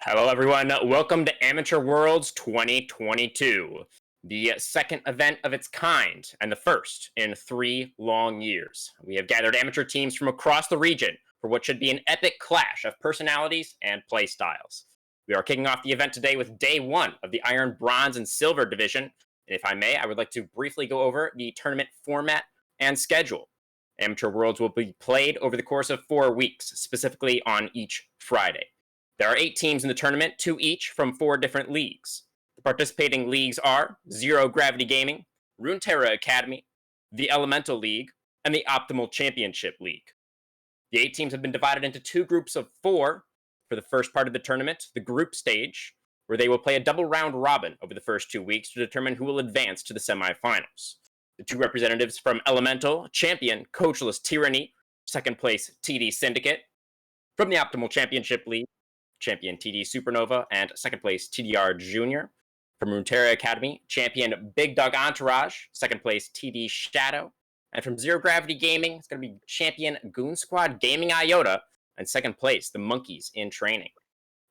Hello, everyone. Welcome to Amateur Worlds 2022, the second event of its kind and the first in 3 long years. We have gathered amateur teams from across the region for what should be an epic clash of personalities and play styles. We are kicking off the event today with day one of the Iron, Bronze, and Silver division. And if I may, I would like to briefly go over the tournament format and schedule. Amateur Worlds will be played over the course of 4 weeks, specifically on each Friday. There are 8 teams in the tournament, 2 each from 4 different leagues. The participating leagues are Zero Gravity Gaming, Runeterra Academy, the Elemental League, and the Optimal Championship League. The 8 teams have been divided into 2 groups of 4 for the first part of the tournament, the group stage, where they will play a double round robin over the first 2 weeks to determine who will advance to the semifinals. The 2 representatives from Elemental champion Coachless Tyranny, second place TD Syndicate. From the Optimal Championship League, champion TD Supernova, and second place TDR Junior. From Runeterra Academy, champion Big Dog Entourage, second place TD Shadow. And from Zero Gravity Gaming, it's going to be champion Goon Squad Gaming Iota, and second place the Monkeys in Training.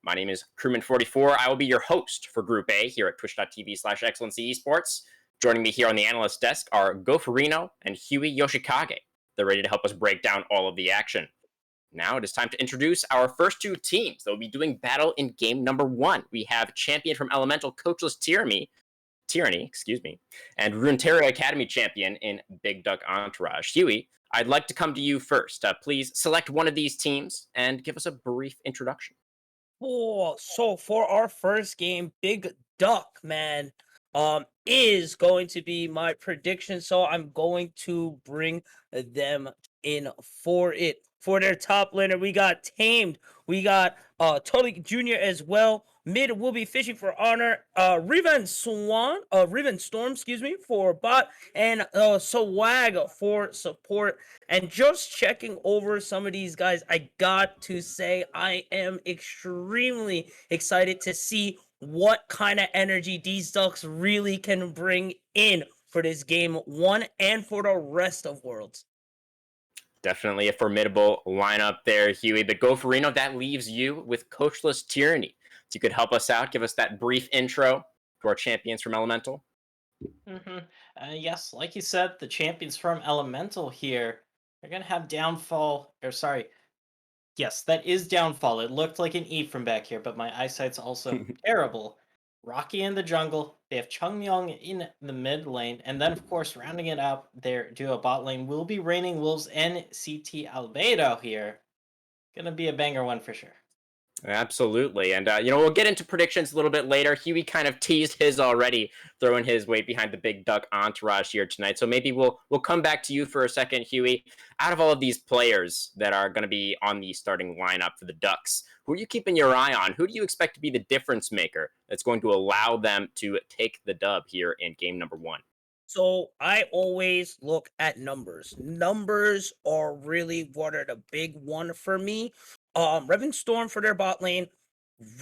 My name is Crewman44. I will be your host for Group A here at twitch.tv/excellency esports. Joining me here on the analyst desk are Goferino and Huey Yoshikage. They're ready to help us break down all of the action. Now it is time to introduce our first 2 teams that will be doing battle in game number 1. We have champion from Elemental Coachless Tyranny, and Runeterra Academy champion in Big Duck Entourage. Huey, I'd like to come to you first. Please select one of these teams and give us a brief introduction. Oh, so for our first game, Big Duck, man, is going to be my prediction. So I'm going to bring them in for it. For their top laner, we got Tamed. We got Tully Jr. as well. Mid will be fishing for honor. Riven Storm, excuse me, for bot, and Swag for support. And just checking over some of these guys, I got to say I am extremely excited to see what kind of energy these Ducks really can bring in for this game 1 and for the rest of Worlds. Definitely a formidable lineup there, Huey. But Goferino, that leaves you with Coachless Tyranny. So you could help us out, give us that brief intro to our champions from Elemental. hmm yes, like you said, the champions from Elemental here are gonna have downfall. Or sorry, yes, that is downfall. It looked like an E from back here, but my eyesight's also terrible. Rocky in the jungle. They have Chungyong in the mid lane, and then of course rounding it up, their duo bot lane will be Raining Wolves and CT Albedo here. Gonna be a banger one for sure. Absolutely. And, we'll get into predictions a little bit later. Huey kind of teased his already, throwing his weight behind the Big Duck entourage here tonight. So maybe we'll come back to you for a second, Huey. Out of all of these players that are going to be on the starting lineup for the Ducks, who are you keeping your eye on? Who do you expect to be the difference maker that's going to allow them to take the dub here in game number 1? So I always look at numbers. Numbers are really what are the big one for me. Revan Storm for their bot lane,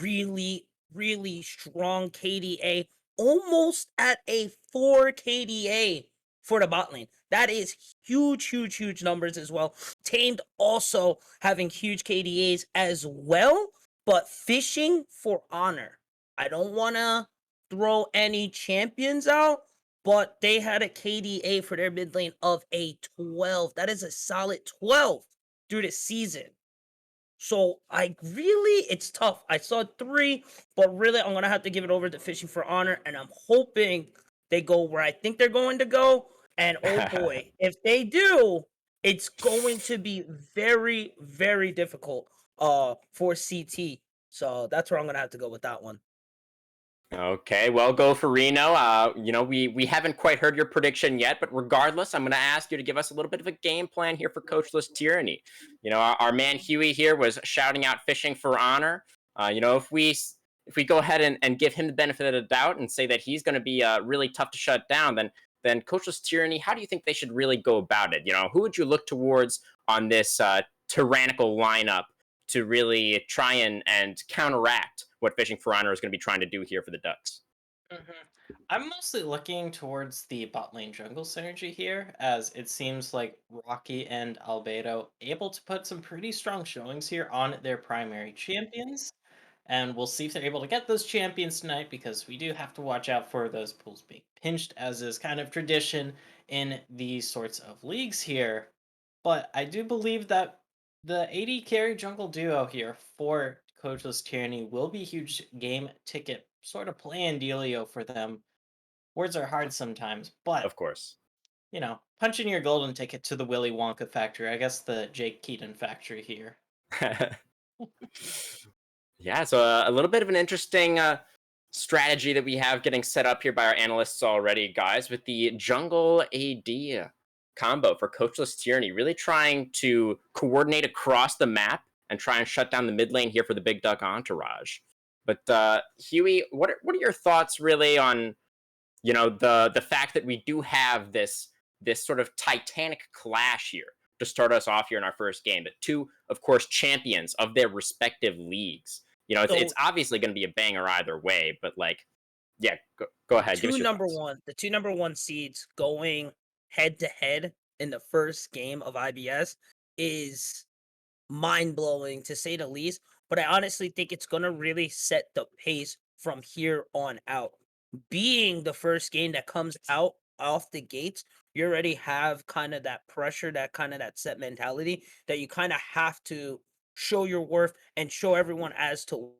really, really strong KDA, almost at a 4 KDA for the bot lane. That is huge, huge, huge numbers as well. Tamed also having huge KDAs as well, but fishing for honor. I don't want to throw any champions out, but they had a KDA for their mid lane of a 12. That is a solid 12 through the season. So it's tough. I saw 3, but really I'm gonna have to give it over to Fishing for Honor, and I'm hoping they go where I think they're going to go. And oh boy, if they do, it's going to be very, very difficult for CT. So that's where I'm gonna have to go with that one. Okay, well, go for Reno. We haven't quite heard your prediction yet, but regardless, I'm going to ask you to give us a little bit of a game plan here for Coachless Tyranny. Our man Huey here was shouting out fishing for honor. If we go ahead and give him the benefit of the doubt and say that he's going to be really tough to shut down, then Coachless Tyranny, how do you think they should really go about it? Who would you look towards on this tyrannical lineup to really try and counteract what Fishing for Honor is going to be trying to do here for the Ducks? I'm mostly looking towards the bot lane jungle synergy here, as it seems like Rocky and Albedo able to put some pretty strong showings here on their primary champions. And we'll see if they're able to get those champions tonight because we do have to watch out for those pools being pinched, as is kind of tradition in these sorts of leagues here. But I do believe that the AD carry jungle duo here for Coachless Tyranny will be a huge game ticket sort of play and dealio for them. Words are hard sometimes, but Of course. punching your golden ticket to the Willy Wonka factory. I guess the Jake Keaton factory here. Yeah, so a little bit of an interesting strategy that we have getting set up here by our analysts already, guys, with the jungle AD combo for Coachless Tyranny, really trying to coordinate across the map and try and shut down the mid lane here for the Big Duck entourage. But Huey, what are your thoughts really on the fact that we do have this sort of titanic clash here to start us off here in our first game, but two, of course, champions of their respective leagues. It's So obviously going to be a banger either way, but yeah, go ahead, give us your thoughts. the two number one seeds going head to head in the first game of IBS is mind blowing to say the least. But I honestly think it's gonna really set the pace from here on out. Being the first game that comes out off the gates, you already have kind of that pressure, that set mentality that you kind of have to show your worth and show everyone as to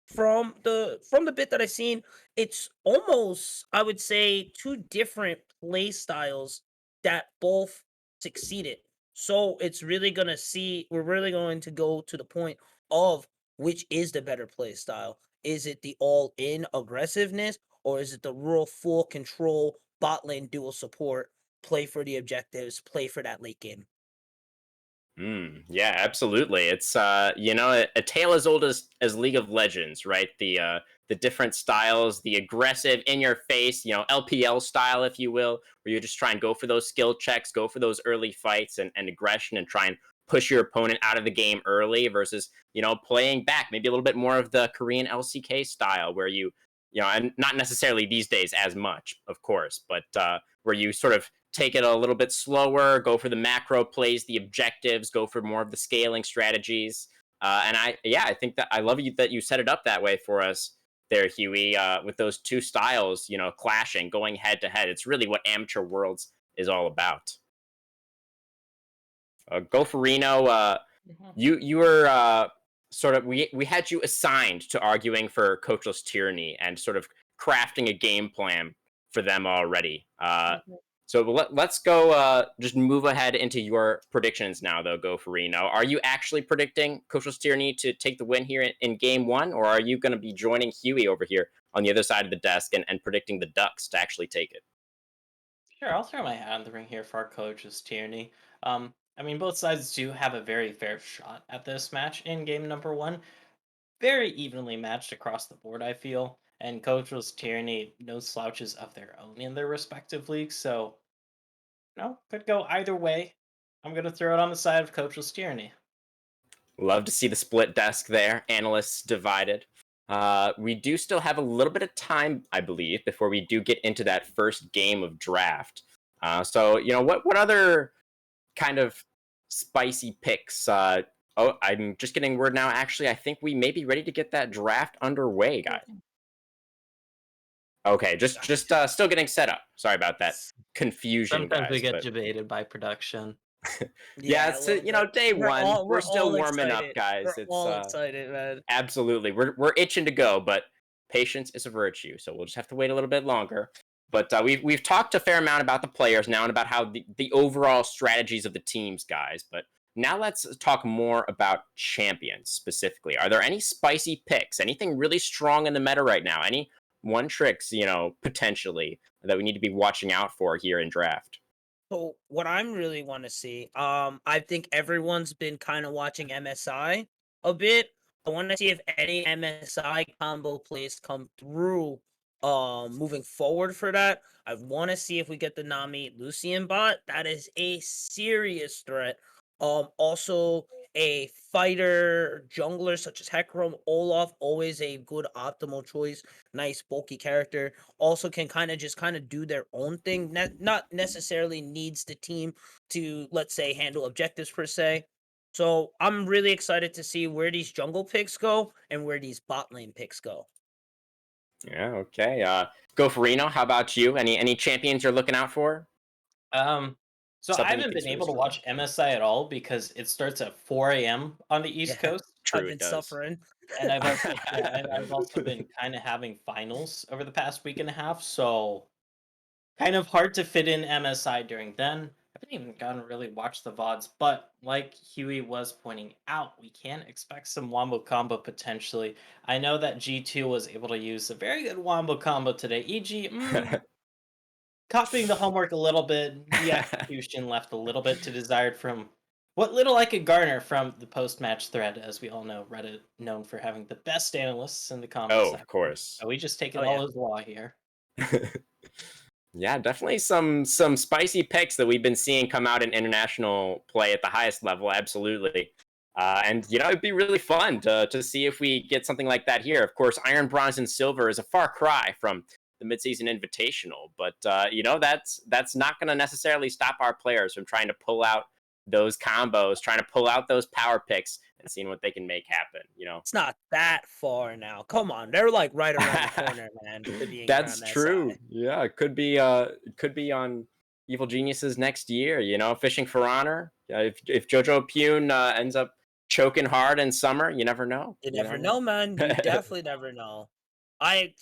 from the bit that I've seen, it's almost, I would say, two different play styles that both succeeded. So we're really going to go to the point of which is the better play style. Is it the all-in aggressiveness, or is it the rural full control bot lane dual support, play for the objectives, play for that late game? Yeah, absolutely. It's a tale as old as League of Legends, right? The different styles, the aggressive, in your face, LPL style, if you will, where you just try and go for those skill checks, go for those early fights and aggression, and try and push your opponent out of the game early, versus playing back, maybe a little bit more of the Korean LCK style, where and not necessarily these days as much, of course, but where you sort of take it a little bit slower, go for the macro plays, the objectives, go for more of the scaling strategies. And I think that I love that you set it up that way for us there, Huey, with those two styles, clashing, going head to head. It's really what Amateur Worlds is all about. Go for Reno. Mhm. You were sort of we had you assigned to arguing for Coachless Tyranny and sort of crafting a game plan for them already. So let's go. Just move ahead into your predictions now, though. Go for Reno. Are you actually predicting Coachless Tyranny to take the win here in game one, or are you going to be joining Huey over here on the other side of the desk and predicting the Ducks to actually take it? Sure, I'll throw my hat in the ring here for our coach's tyranny. I mean, both sides do have a very fair shot at this match in game number one. Very evenly matched across the board, I feel. And coach's tyranny, no slouches of their own in their respective leagues. So, could go either way. I'm going to throw it on the side of coachless tyranny. Love to see the split desk there. Analysts divided. We do still have a little bit of time, I believe, before we do get into that first game of draft. So, what other kind of spicy picks? Oh, I'm just getting word now. Actually, I think we may be ready to get that draft underway, guys. Okay, just still getting set up. Sorry about that confusion, Sometimes guys. we get But debated by production. yeah, Yeah, a it's little bit. day one. We're We're still all warming up, excited. guys. We're It's all excited, man. absolutely. We're itching to go, but patience is a virtue, so we'll just have to wait a little bit longer. But we've talked a fair amount about the players now and about how the overall strategies of the teams, guys. But now let's talk more about champions specifically. Are there any spicy picks? Anything really strong in the meta right now? Any one tricks, potentially that we need to be watching out for here in draft? So what I'm really want to see, I think everyone's been kind of watching MSI a bit. I want to see if any MSI combo plays come through. Moving forward for that, I want to see if we get the Nami Lucian bot. That is a serious threat. Also, a fighter jungler such as Hecarim, Olaf, always a good optimal choice. Nice bulky character. Also can kind of do their own thing. Not necessarily needs the team to, let's say, handle objectives per se. So I'm really excited to see where these jungle picks go and where these bot lane picks go. Yeah, okay. Go for Reno. How about you? Any champions you're looking out for? So I Something you haven't been consider able to strong. watch MSI at all because it starts at 4 a.m. on the East Yeah, Coast, True, I've it been does. suffering. and I've also been kind of having finals over the past week and a half, so kind of hard to fit in MSI during then. I haven't even gotten to really watch the VODs, but like Huey was pointing out, we can expect some wombo combo potentially. I know that G2 was able to use a very good wombo combo today, e.g., copying the homework a little bit, the execution left a little bit to desired from what little I could garner from the post-match thread. As we all know, Reddit known for having the best analysts in the comment Oh, section. of course. So we just take it Oh, all yeah. as law here. Yeah, definitely some spicy picks that we've been seeing come out in international play at the highest level. Absolutely. And it'd be really fun to see if we get something like that here. Of course, Iron, Bronze, and Silver is a far cry from the midseason invitational, but that's not going to necessarily stop our players from trying to pull out those combos, trying to pull out those power picks, and seeing what they can make happen. It's not that far now. Come on, they're like right around the corner, man. To being That's around true. SI. Yeah, it could be on Evil Geniuses next year. Fishing for honor. If JoJo Pune ends up choking hard in summer, you never know. You You never never know, man. You know. definitely never know. I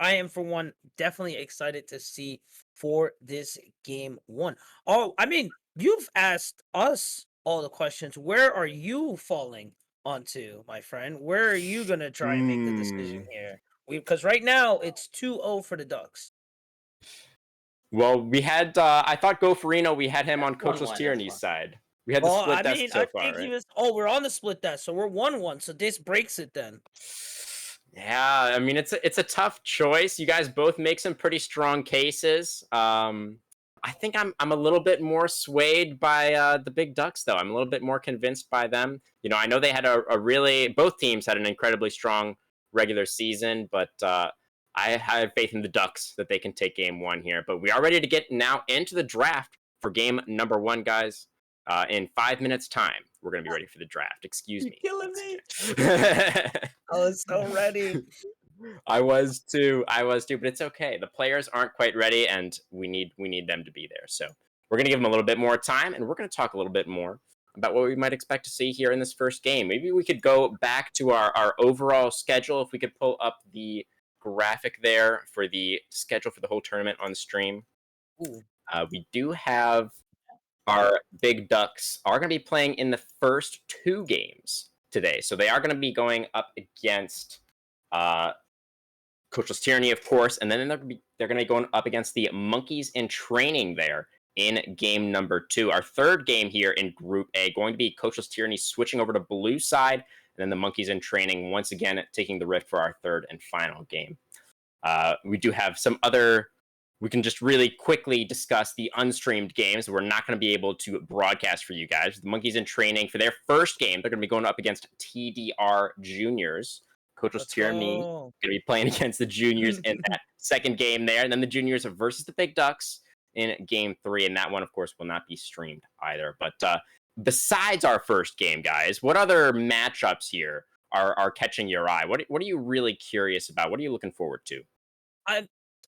am for one definitely excited to see for this game one. Oh, I mean, you've asked us all the questions. Where are you falling onto, my friend? Where are you gonna try and make the decision here? Because right now it's 2-0 for the Ducks. Well, we had. I thought Go Farino. We had him on That's Coachless 1-1, that's Tyranny's fine. side. We had the Oh, split I desk mean, I so far, think he right? was. Oh, we're on the split desk, so we're 1-1. So this breaks it then. Yeah, I mean it's a tough choice. You guys both make some pretty strong cases. I think I'm a little bit more swayed by the Big Ducks though. I'm a little bit more convinced by them. I know they had a really both teams had an incredibly strong regular season, but I have faith in the Ducks that they can take game one here. But we are ready to get now into the draft for game number one, guys. In 5 minutes time, we're gonna be ready for the draft. Excuse You're me. killing me. Okay. I was so ready. I was too. But it's okay. The players aren't quite ready, and we need them to be there. So we're gonna give them a little bit more time, and we're gonna talk a little bit more about what we might expect to see here in this first game. Maybe we could go back to our overall schedule. If we could pull up the graphic there for the schedule for the whole tournament on the stream. Ooh. We do have our Big Ducks are going to be playing in the first two games today. So they are going to be going up against Coachless Tyranny, of course, and then they're going to be going up against the Monkeys in Training there in game number 2. Our third game here in Group A going to be Coachless Tyranny switching over to blue side, and then the Monkeys in Training once again taking the Rift for our third and final game. We do have some other. We can just really quickly discuss the unstreamed games. We're not going to be able to broadcast for you guys. The Monkeys in Training for their first game, they're going to be going up against TDR Juniors. Coachless Tyranny going to be playing against the Juniors in that second game there, and then the Juniors versus the Big Ducks in game 3, and that one, of course, will not be streamed either. But besides our first game, guys, what other matchups here are catching your eye? What are you really curious about? What are you looking forward to?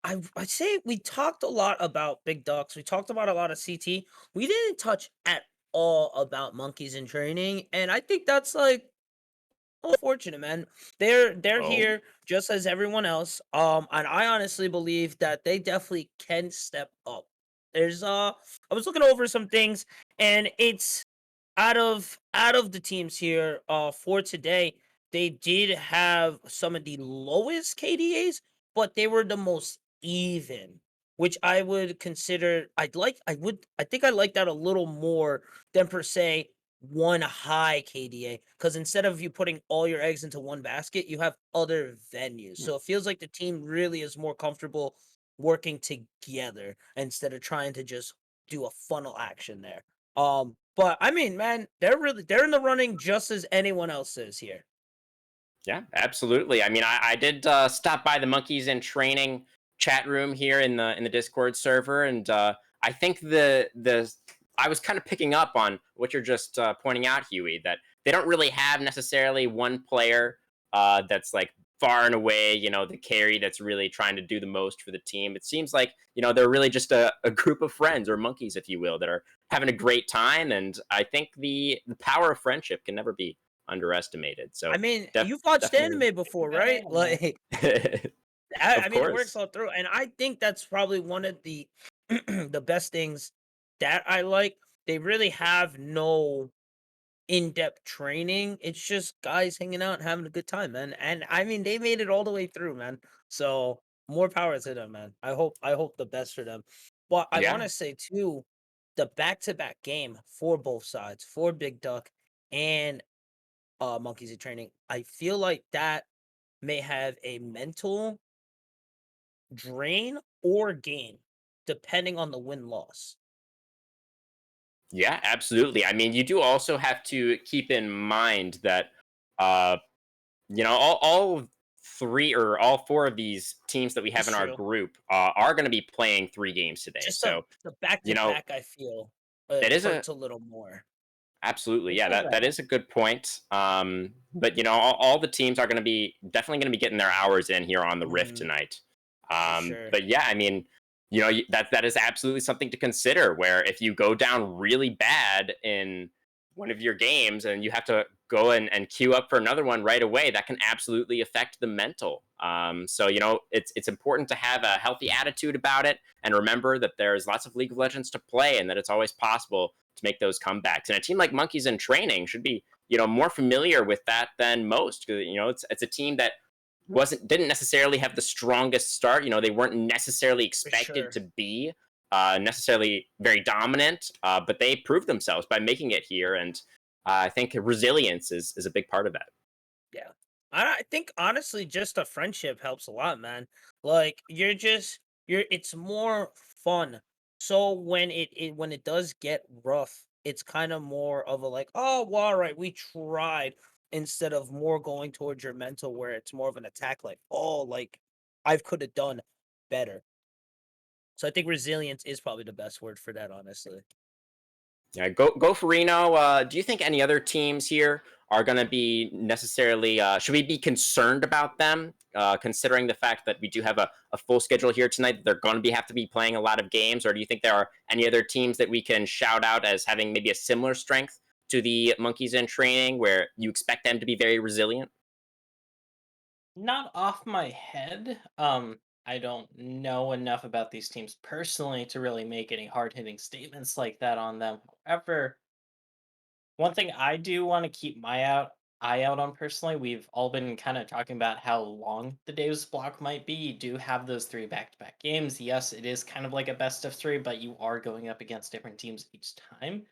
I say we talked a lot about Big Ducks. We talked about a lot of CT. We didn't touch at all about Monkeys in Training, and I think that's like unfortunate, man. They're Oh. here just as everyone else. And I honestly believe that they definitely can step up. There's I was looking over some things, and it's out of the teams here for today, they did have some of the lowest KDAs, but they were the most even, which I would consider I think I like that a little more than per se one high KDA, because instead of you putting all your eggs into one basket, you have other venues. So it feels like the team really is more comfortable working together instead of trying to just do a funnel action there. But I mean, man, they're in the running just as anyone else is here. Yeah, absolutely. I mean, I did stop by the Monkeys in Training chat room here in the Discord server, and I think the I was kind of picking up on what you're just pointing out, Huey, that they don't really have necessarily one player that's like far and away, the carry that's really trying to do the most for the team. It seems like they're really just a group of friends, or monkeys, if you will, that are having a great time, and I think the power of friendship can never be underestimated. So I mean, def- you've watched definitely. anime before, right? Like, Of I mean, it works course. all through, and I think that's probably one of the the best things that I like. They really have no in-depth training. It's just guys hanging out and having a good time, man. And I mean, they made it all the way through, man. So more power to them, man. I hope the best for them. But I want Yeah. to say too, the back-to-back game for both sides, for Big Duck and Monkeys in Training, I feel like that may have a mental drain or gain, depending on the win-loss. Yeah, absolutely. I mean, you do also have to keep in mind that uh all three or all four of these teams that we have That's in our true. group are going to be playing 3 games today. Just So, the you know, back-to-back, I feel that is a hurts a little more. absolutely, yeah, You're that right. is a good point. But all the teams are going to be definitely going to be getting their hours in here on the Rift Mhm, tonight. for sure. But yeah, I mean, that is absolutely something to consider. Where if you go down really bad in one of your games and you have to go and queue up for another one right away, that can absolutely affect the mental. So it's important to have a healthy attitude about it and remember that there's lots of League of Legends to play and that it's always possible to make those comebacks. And a team like Monkeys in Training should be more familiar with that than most. It's a team that didn't necessarily have the strongest start. They weren't necessarily For expected sure. to be necessarily very dominant, but they proved themselves by making it here. And I think resilience is a big part of that. Yeah. I think honestly just a friendship helps a lot, man. Like you're it's more fun. So when it does get rough, it's kind of more of a like, oh, well, all right, we tried instead of more going towards your mental where it's more of an attack like, oh, like I could have done better. So I think resilience is probably the best word for that, honestly. Yeah, go for Reno. Do you think any other teams here are going to be necessarily? Should we be concerned about them, considering the fact that we do have a full schedule here tonight? That they're going to have to be playing a lot of games, or do you think there are any other teams that we can shout out as having maybe a similar strength to the Monkeys in Training, where you expect them to be very resilient? Not off my head. I don't know enough about these teams personally to really make any hard-hitting statements like that on them. However, one thing I do want to keep my eye out on personally, we've all been kind of talking about how long the Davis block might be. You do have those three back-to-back games. Yes, it is kind of like a best of three, but you are going up against different teams each time.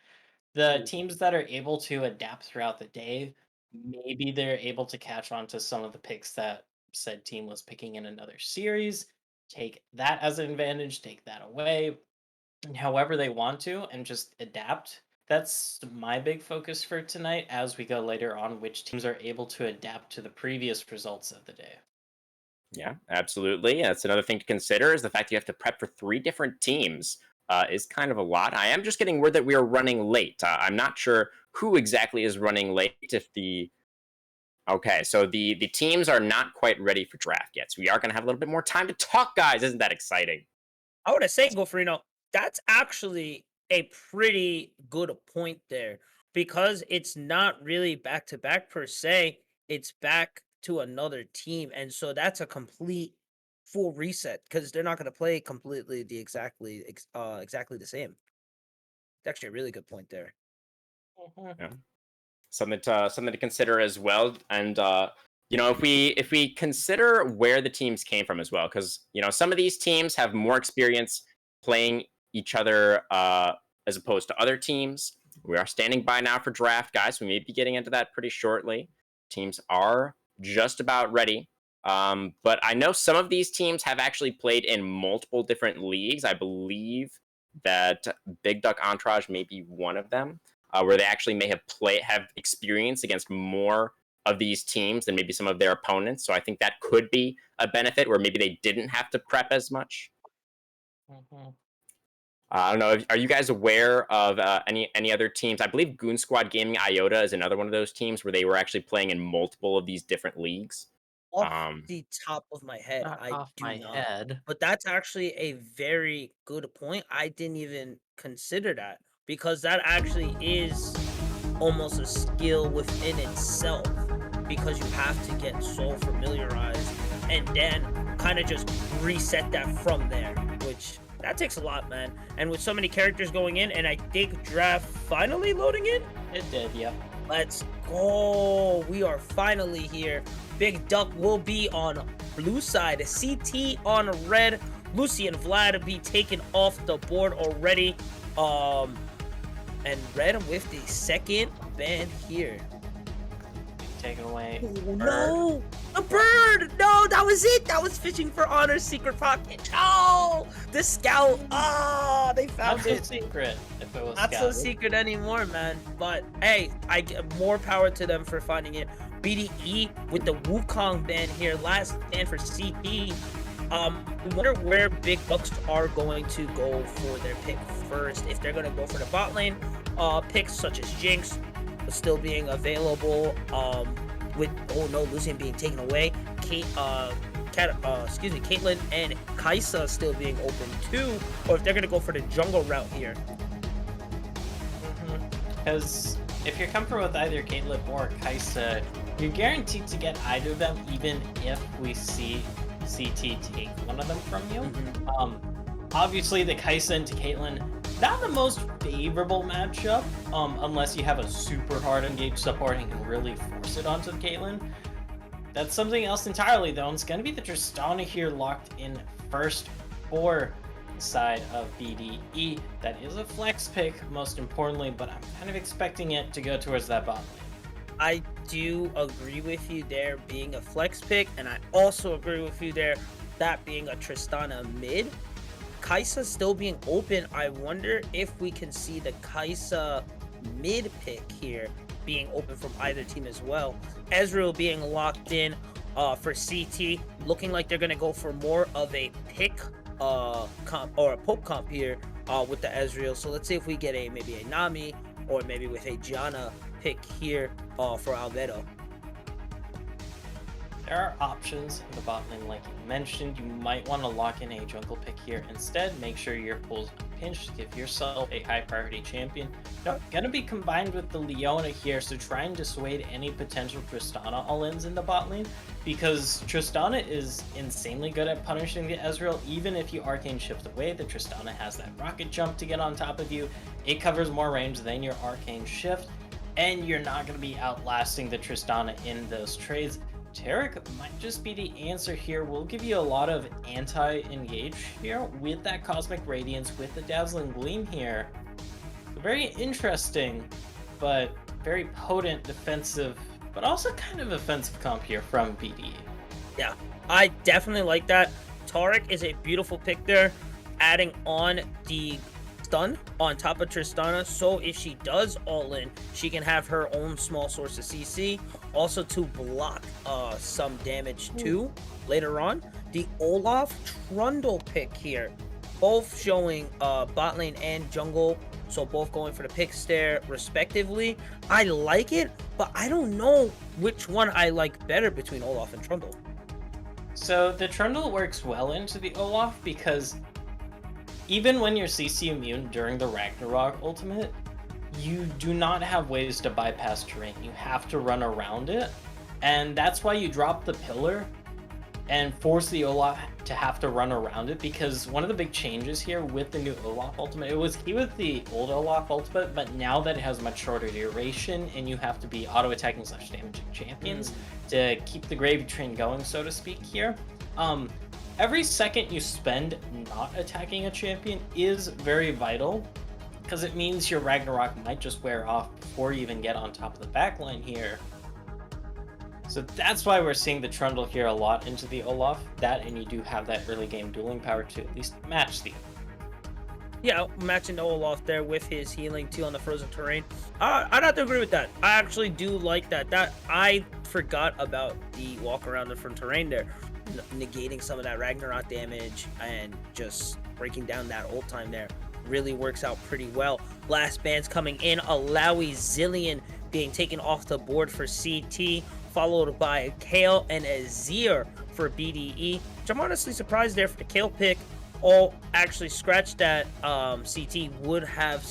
The True. teams that are able to adapt throughout the day, maybe they're able to catch on to some of the picks that said team was picking in another series, take that as an advantage, take that away, however they want to, and just adapt. That's my big focus for tonight as we go later on, which teams are able to adapt to the previous results of the day. Yeah, absolutely. That's another thing to consider is the fact you have to prep for 3 different teams is kind of a lot. I am just getting word that we are running late. I'm not sure who exactly is running late. If the Okay, so the teams are not quite ready for draft yet. So we are going to have a little bit more time to talk, guys. Isn't that exciting? I would say, Gofrino, that's actually a pretty good point there because it's not really back to back per se. It's back to another team, and so that's a complete full reset because they're not going to play completely the exactly the same. It's actually a really good point there. Mhm. Yeah. Something to consider as well. And if we consider where the teams came from as well, because some of these teams have more experience playing each other as opposed to other teams. We are standing by now for draft, guys. We may be getting into that pretty shortly. Teams are just about ready. But I know some of these teams have actually played in multiple different leagues. I believe that Big Duck Entourage may be one of them. where they actually may have experience against more of these teams than maybe some of their opponents. So I think that could be a benefit where maybe they didn't have to prep as much. Mhm. I don't know. Are you guys aware of any other teams? I believe Goon Squad Gaming IOTA is another one of those teams where they were actually playing in multiple of these different leagues. Off Um, the top of my head, Not I off do my not. head. But that's actually a very good point. I didn't even consider that because that actually is almost a skill within itself because you have to get so familiarized and then kind of just reset that from there, which that takes a lot, man. And with so many characters going in, and I think draft finally loading in. It did, yep. Let's go. We are finally here. Big Duck will be on blue side. CT on red. Lucy and Vlad be taken off the board already. And red with the second ban here. Taken away. Oh, no! A bird! No, that was it! That was fishing for Honor's secret pocket. Oh! The scout! Ah, they found Not so it. secret if it was Not so scouted. secret anymore, man. But hey, I get more power to them for finding it. BDE with the Wukong ban here. Last stand for CP. We wonder where Big Bucks are going to go for their pick first. If they're going to go for the bot lane picks such as Jinx still being available. With Lucian being taken away. Caitlyn and Kaisa still being open too, or if they're gonna go for the jungle route here. Because if you're comfortable with either Caitlyn or Kaisa, you're guaranteed to get either of them, even if we see CT take one of them from you. Obviously, the Kaisa into Caitlyn, not the most favorable matchup, unless you have a super hard engaged support and can really force it onto Caitlyn. That's something else entirely, though, and it's going to be the Tristana here locked in first for the side of BDE. That is a flex pick, most importantly, but I'm kind of expecting it to go towards that bot lane. I do agree with you there being a flex pick, and I also agree with you there that being a Tristana mid. Kaisa still being open. I wonder if we can see the Kaisa mid pick here being open from either team as well. Ezreal being locked in for CT, looking like they're going to go for more of a pick comp or a poke comp here with the Ezreal. So let's see if we get maybe a Nami or maybe with a Gianna pick here for Albedo. There are options in the bot lane, like you mentioned. You might want to lock in a jungle pick here instead. Make sure your pool's unpinched. Give yourself a high priority champion. Now, gonna be combined with the Leona here, so try and dissuade any potential Tristana all-ins in the bot lane, because Tristana is insanely good at punishing the Ezreal. Even if you arcane shift away, the Tristana has that rocket jump to get on top of you. It covers more range than your arcane shift, and you're not gonna be outlasting the Tristana in those trades. Taric might just be the answer here. We'll give you a lot of anti-engage here with that Cosmic Radiance, with the Dazzling Gleam here. Very interesting, but very potent defensive, but also kind of offensive comp here from BDE. Yeah, I definitely like that. Taric is a beautiful pick there, adding on the stun on top of Tristana, so if she does all in, she can have her own small source of CC, also to block some damage too later on. The Olaf Trundle pick here, both showing bot lane and jungle, so both going for the picks there respectively. I like it, but I don't know which one I like better between Olaf and Trundle. So the Trundle works well into the Olaf because even when you're CC immune during the Ragnarok ultimate, you do not have ways to bypass terrain. You have to run around it, and that's why you drop the pillar and force the Olaf to have to run around it, because one of the big changes here with the new Olaf ultimate, it was key with the old Olaf ultimate, but now that it has much shorter duration and you have to be auto-attacking / damaging champions to keep the gravy train going, so to speak here, every second you spend not attacking a champion is very vital, because it means your Ragnarok might just wear off before you even get on top of the backline here. So that's why we're seeing the Trundle here a lot into the Olaf. That, and you do have that early game dueling power to at least match the Yeah, matching the Olaf there with his healing too on the frozen terrain. I'd have to agree with that. I actually do like that. That I forgot about the walk around the front terrain there, negating some of that Ragnarok damage and just breaking down that ult time there. Really works out pretty well. Last band's coming in. Alawi Zillion being taken off the board for CT, followed by Kale and Azir for BDE. Which I'm honestly surprised there for the Kale pick. All actually scratch that CT would have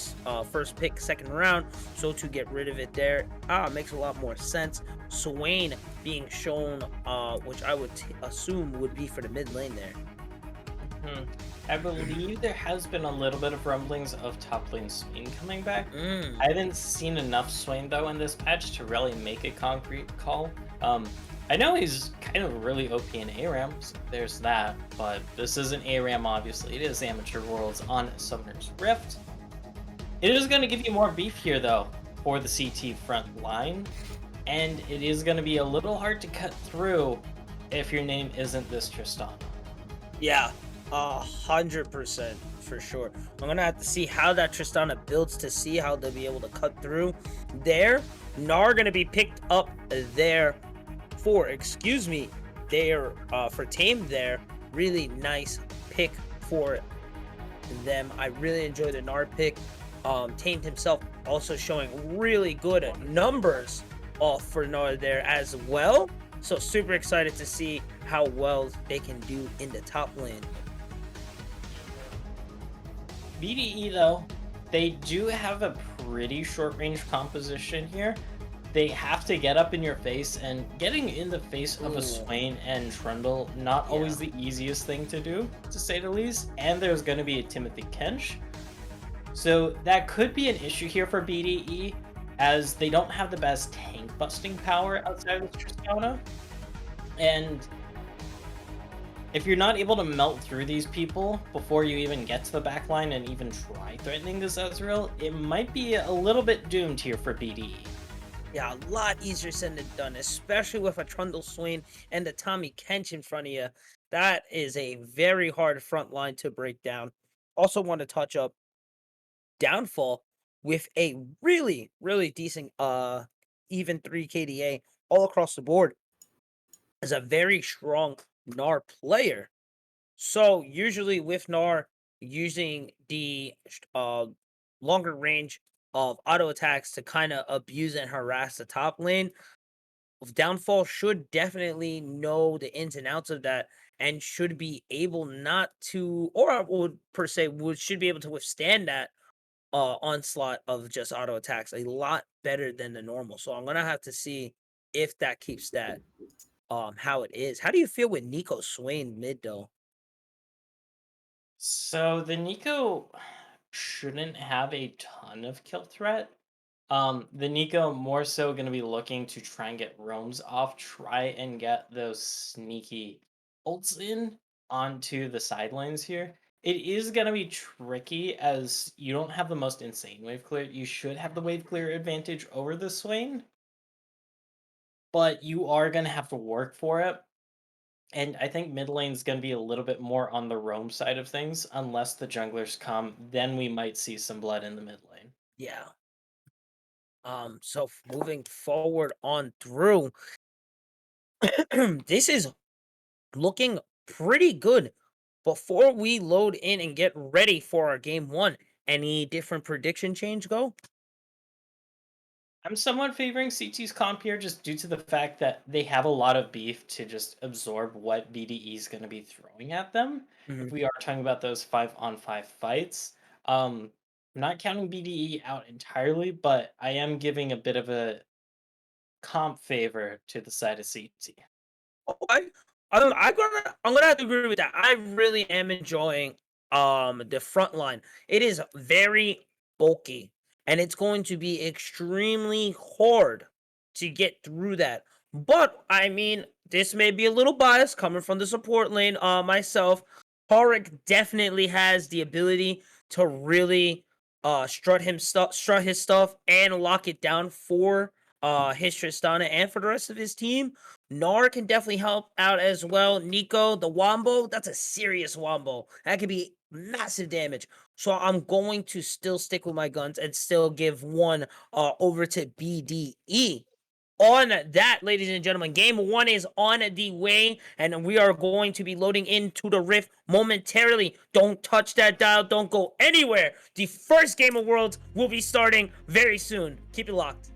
first pick second round, so to get rid of it there makes a lot more sense. Swain being shown, which I would assume would be for the mid lane there. I believe there has been a little bit of rumblings of top lane Swain coming back. Mm. I haven't seen enough Swain though in this patch to really make a concrete call. I know he's kind of really OP in ARAM, so there's that, but this isn't ARAM obviously, it is Amateur Worlds on Summoner's Rift. It is going to give you more beef here though for the CT front line, and it is going to be a little hard to cut through if your name isn't this Tristana. Yeah, 100% for sure. I'm gonna have to see how that Tristana builds to see how they'll be able to cut through there. Gnar gonna be picked up there for, for Tame there. Really nice pick for them. I really enjoy the Gnar pick. Tamed himself also showing really good numbers for Gnar there as well. So super excited to see how well they can do in the top lane. BDE though, they do have a pretty short range composition here. They have to get up in your face, and getting in the face of a Swain and Trundle, not always the easiest thing to do, to say the least. And there's going to be a Timothy Kench. So that could be an issue here for BDE, as they don't have the best tank busting power outside of Tristana. And if you're not able to melt through these people before you even get to the backline and even try threatening this Ezreal, it might be a little bit doomed here for BDE. Yeah, a lot easier said than done, especially with a Trundle Swain and the Tommy Kench in front of you. That is a very hard front line to break down. Also want to touch up Downfall with a really, really decent even 3 KDA all across the board. Is a very strong Gnar player. So usually with Gnar using the longer range of auto attacks to kind of abuse and harass the top lane, Downfall should definitely know the ins and outs of that and should be able not to, or would per se should be able to withstand that onslaught of just auto attacks a lot better than the normal. So I'm gonna have to see if that keeps that how it is. How do you feel with Nico Swain mid though? So the Nico shouldn't have a ton of kill threat. The Nico more so going to be looking to try and get roams off, try and get those sneaky ults in onto the side lanes here. It is going to be tricky as you don't have the most insane wave clear. You should have the wave clear advantage over the Swain, but you are going to have to work for it. And I think mid lane is going to be a little bit more on the roam side of things. Unless the junglers come, then we might see some blood in the mid lane. Yeah. So moving forward on through, this is looking pretty good. Before we load in and get ready for our game one, any different prediction change go? I'm somewhat favoring CT's comp here just due to the fact that they have a lot of beef to just absorb what BDE is going to be throwing at them. If we are talking about those 5-on-5 fights, I'm not counting BDE out entirely, but I am giving a bit of a comp favor to the side of CT. Okay. I'm gonna have to agree with that. I really am enjoying the front line. It is very bulky, and it's going to be extremely hard to get through that. But I mean, this may be a little biased coming from the support lane. Myself, Tarek definitely has the ability to really strut his stuff and lock it down for his Tristana and for the rest of his team. Nar can definitely help out as well. Nico, the Wombo, that's a serious Wombo. That could be massive damage. So I'm going to still stick with my guns and still give one over to BDE. On that, ladies and gentlemen, game 1 is on the way, and we are going to be loading into the Rift momentarily. Don't touch that dial. Don't go anywhere. The first game of Worlds will be starting very soon. Keep it locked.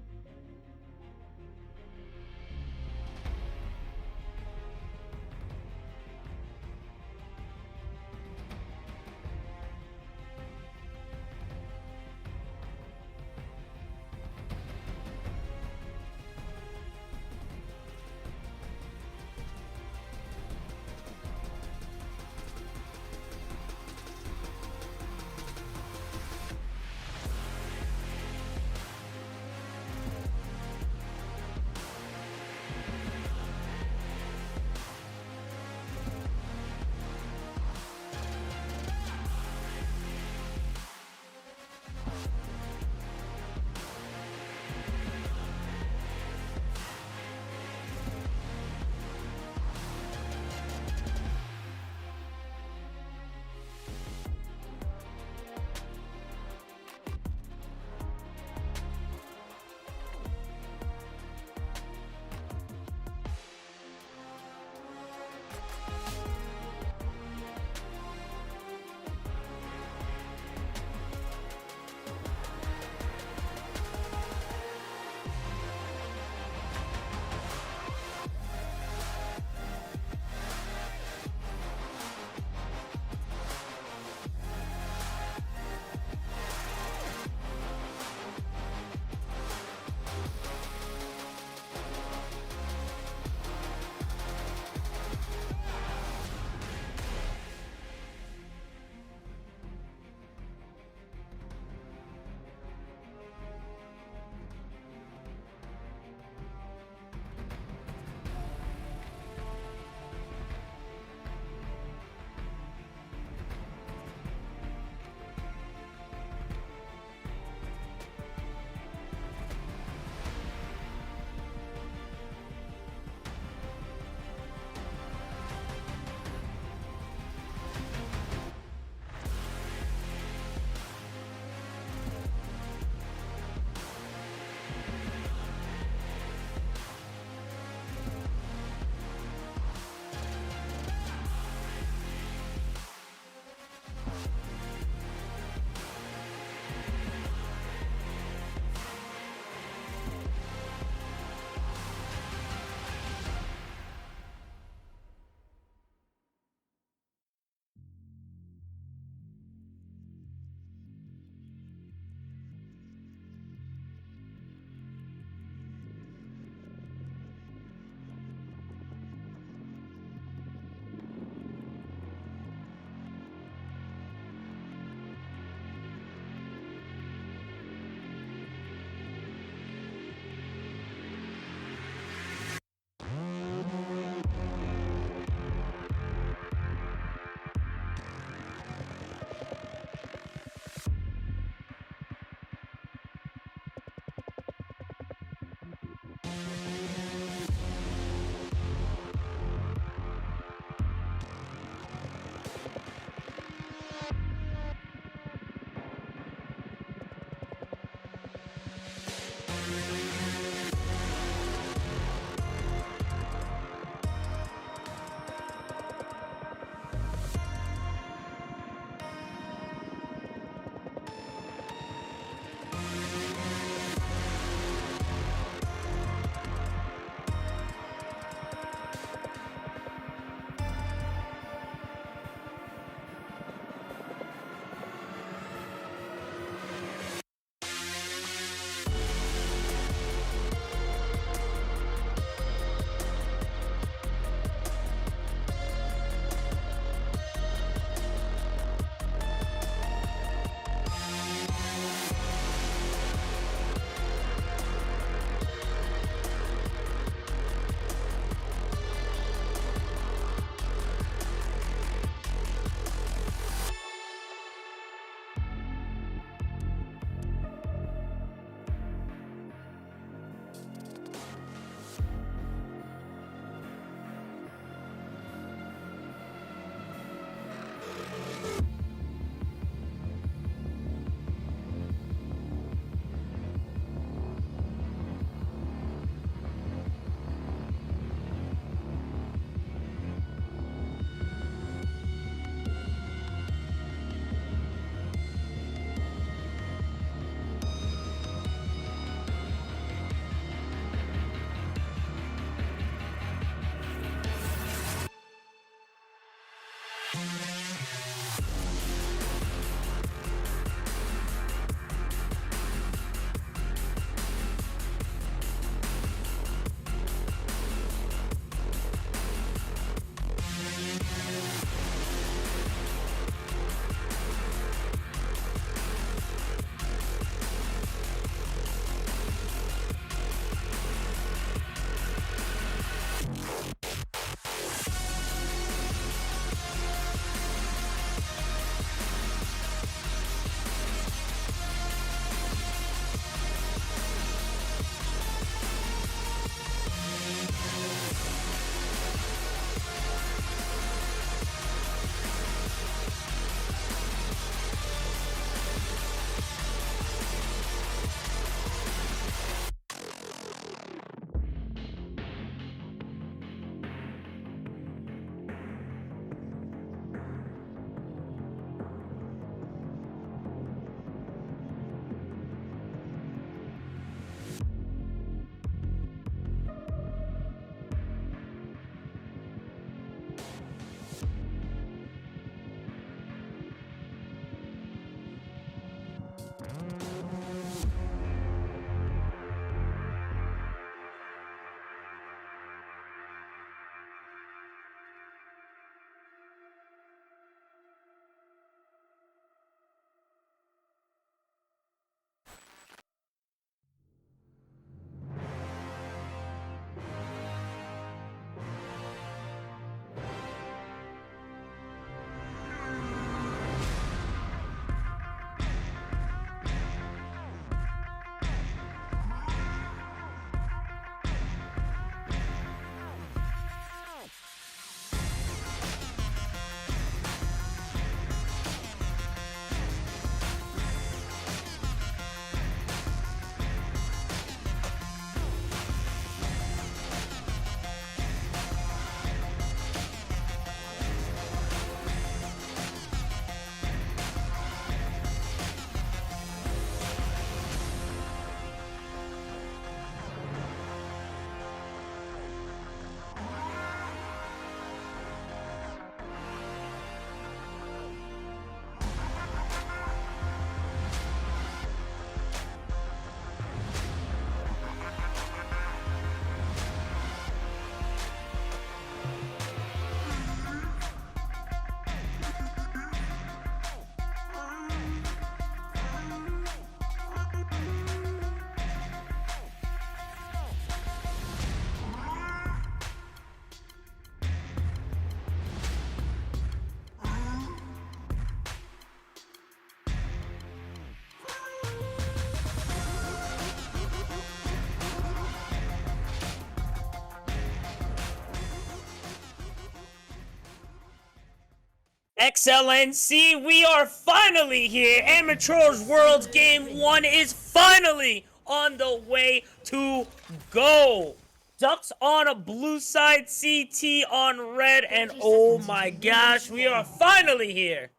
XLNC, we are finally here. Amateurs Worlds Game 1 is finally on the way to go. Ducks on a blue side, CT on red, and oh my gosh, we are finally here.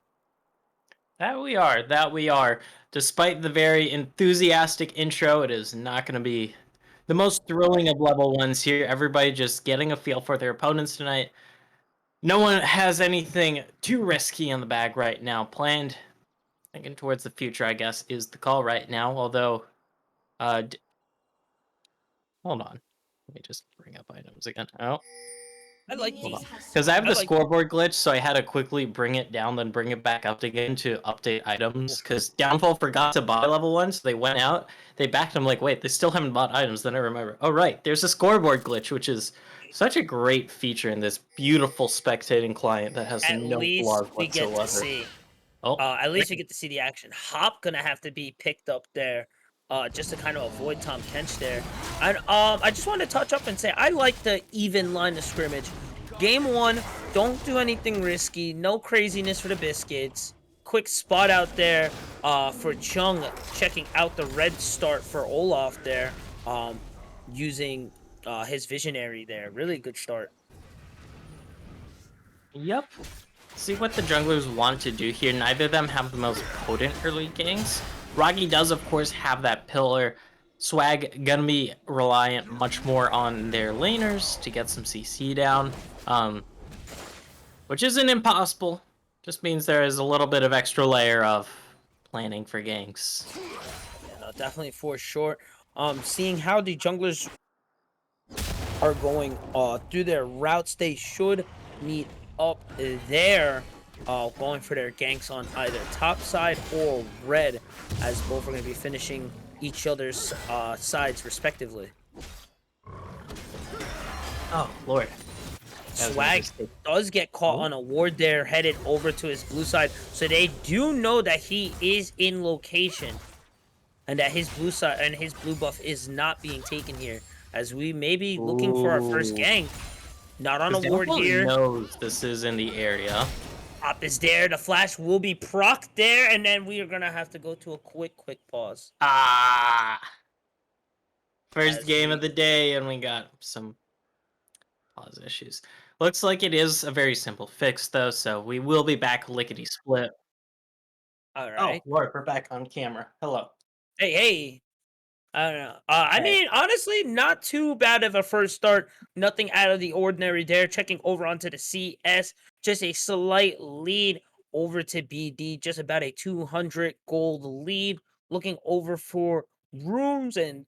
That we are. Despite the very enthusiastic intro, it is not going to be the most thrilling of level ones here. Everybody just getting a feel for their opponents tonight. No one has anything too risky in the bag right now planned. Thinking towards the future, I guess, is the call right now. Although, hold on. Let me just bring up items again. Oh, I like hold on. these. Because I have I the like- scoreboard glitch, so I had to quickly bring it down, then bring it back up again to update items. Because Downfall forgot to buy level 1, so they went out. They backed them like, wait, they still haven't bought items. Then I remember, oh, right, there's a scoreboard glitch, which is such a great feature in this beautiful spectating client that has At no least flaws we get whatsoever. to see. Oh, At least we get to see the action. Hop gonna have to be picked up there, just to kind of avoid Tom Kench there. And I just want to touch up and say I like the even line of scrimmage. Game 1, don't do anything risky. No craziness for the biscuits. Quick spot out there for Chung, checking out the red start for Olaf there, using his visionary there. Really good start. yep. See what the junglers want to do here. Neither of them have the most potent early ganks. Rocky does, of course, have that pillar. Swag gonna be reliant much more on their laners to get some CC down, which isn't impossible. Just means there is a little bit of extra layer of planning for ganks. Yeah, no, definitely for sure. Seeing how the junglers are going through their routes, they should meet up there, going for their ganks on either top side or red, as both are going to be finishing each other's sides respectively. Oh, Lord. Swag does get caught on a ward there, headed over to his blue side, so they do know that he is in location, and that his blue side and his blue buff is not being taken here, as we may be looking for our first gank. Not on a ward here. Knows this is in the area. Hop is there. The flash will be procced there, and then we are gonna have to go to a quick pause. Ah! First As game we- of the day, and we got some pause issues. Looks like it is a very simple fix, though, so we will be back lickety split. All Oh, right. Lord, we're back on camera. Hello. Hey. I don't know. I Hey. mean, honestly, not too bad of a first start. Nothing out of the ordinary there. Checking over onto the CS. Just a slight lead over to BD. Just about a 200 gold lead. Looking over for runes and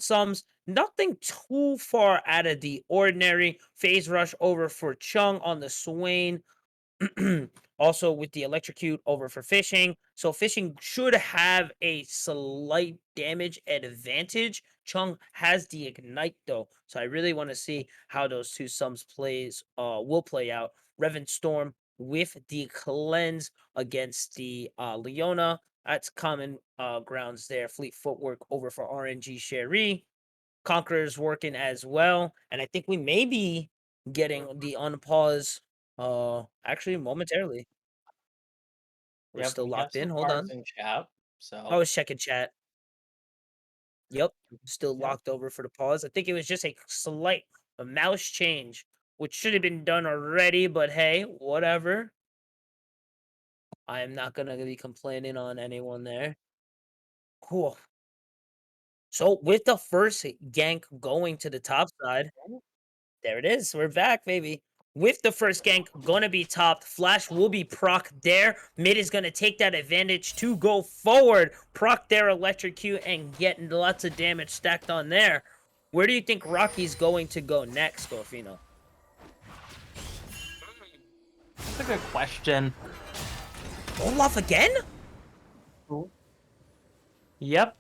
sums. Nothing too far out of the ordinary. Phase rush over for Chung on the Swain. Also with the electrocute over for fishing. So fishing should have a slight damage advantage. Chung has the ignite though. So I really want to see how those two sums will play out. Revan Storm with the cleanse against the Leona. That's common grounds there. Fleet footwork over for RNG Sherry. Conqueror's working as well. And I think we may be getting the unpause actually momentarily. We're Yep, still we have locked in. some Hold cards on. in chat, I so was checking chat. Yep. Still Yep. locked over for the pause. I think it was just a slight mouse change, which should have been done already, but hey, whatever. I am not gonna be complaining on anyone there. Cool. So with the first gank going to the top side, there it is. We're back, baby. With the first gank gonna be topped, Flash will be proc there. Mid is gonna take that advantage to go forward, proc their electrocute, and get lots of damage stacked on there. Where do you think Rocky's going to go next, Gorfino? that's a good question. Olaf again? Yep,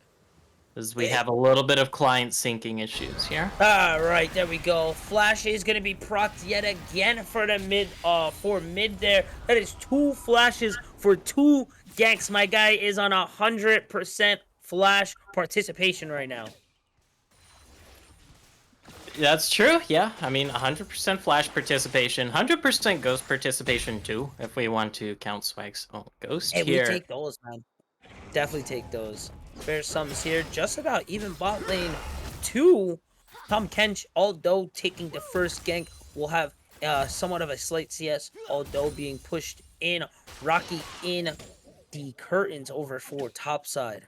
as we have a little bit of client syncing issues here. Alright, there we go. Flash is gonna be procced yet again for the mid there. That is 2 flashes for 2 ganks. My guy is on 100% flash participation right now. That's true, yeah. I mean, 100% Flash participation, 100% Ghost participation too, if we want to count swags. Oh, Ghost Hey, we here. take those, man. Definitely take those. Fair sums here. Just about even bot lane 2. Tom Kench, although taking the first gank, will have somewhat of a slight CS, although being pushed in. Rocky in the curtains over for top side.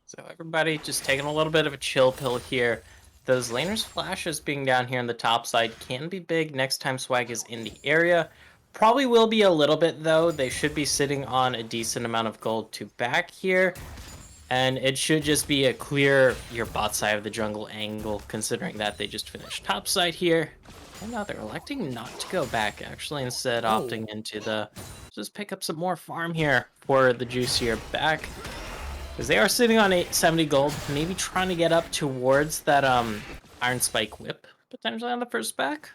So everybody just taking a little bit of a chill pill here. Those laners flashes being down here on the top side can be big next time Swag is in the area. Probably will be a little bit though. They should be sitting on a decent amount of gold to back here. And it should just be a clear your bot side of the jungle angle, considering that they just finished top side here. And now they're electing not to go back, actually, instead opting into the just pick up some more farm here for the juicier back. Because they are sitting on 870 gold, maybe trying to get up towards that Iron Spike whip, potentially on the first back.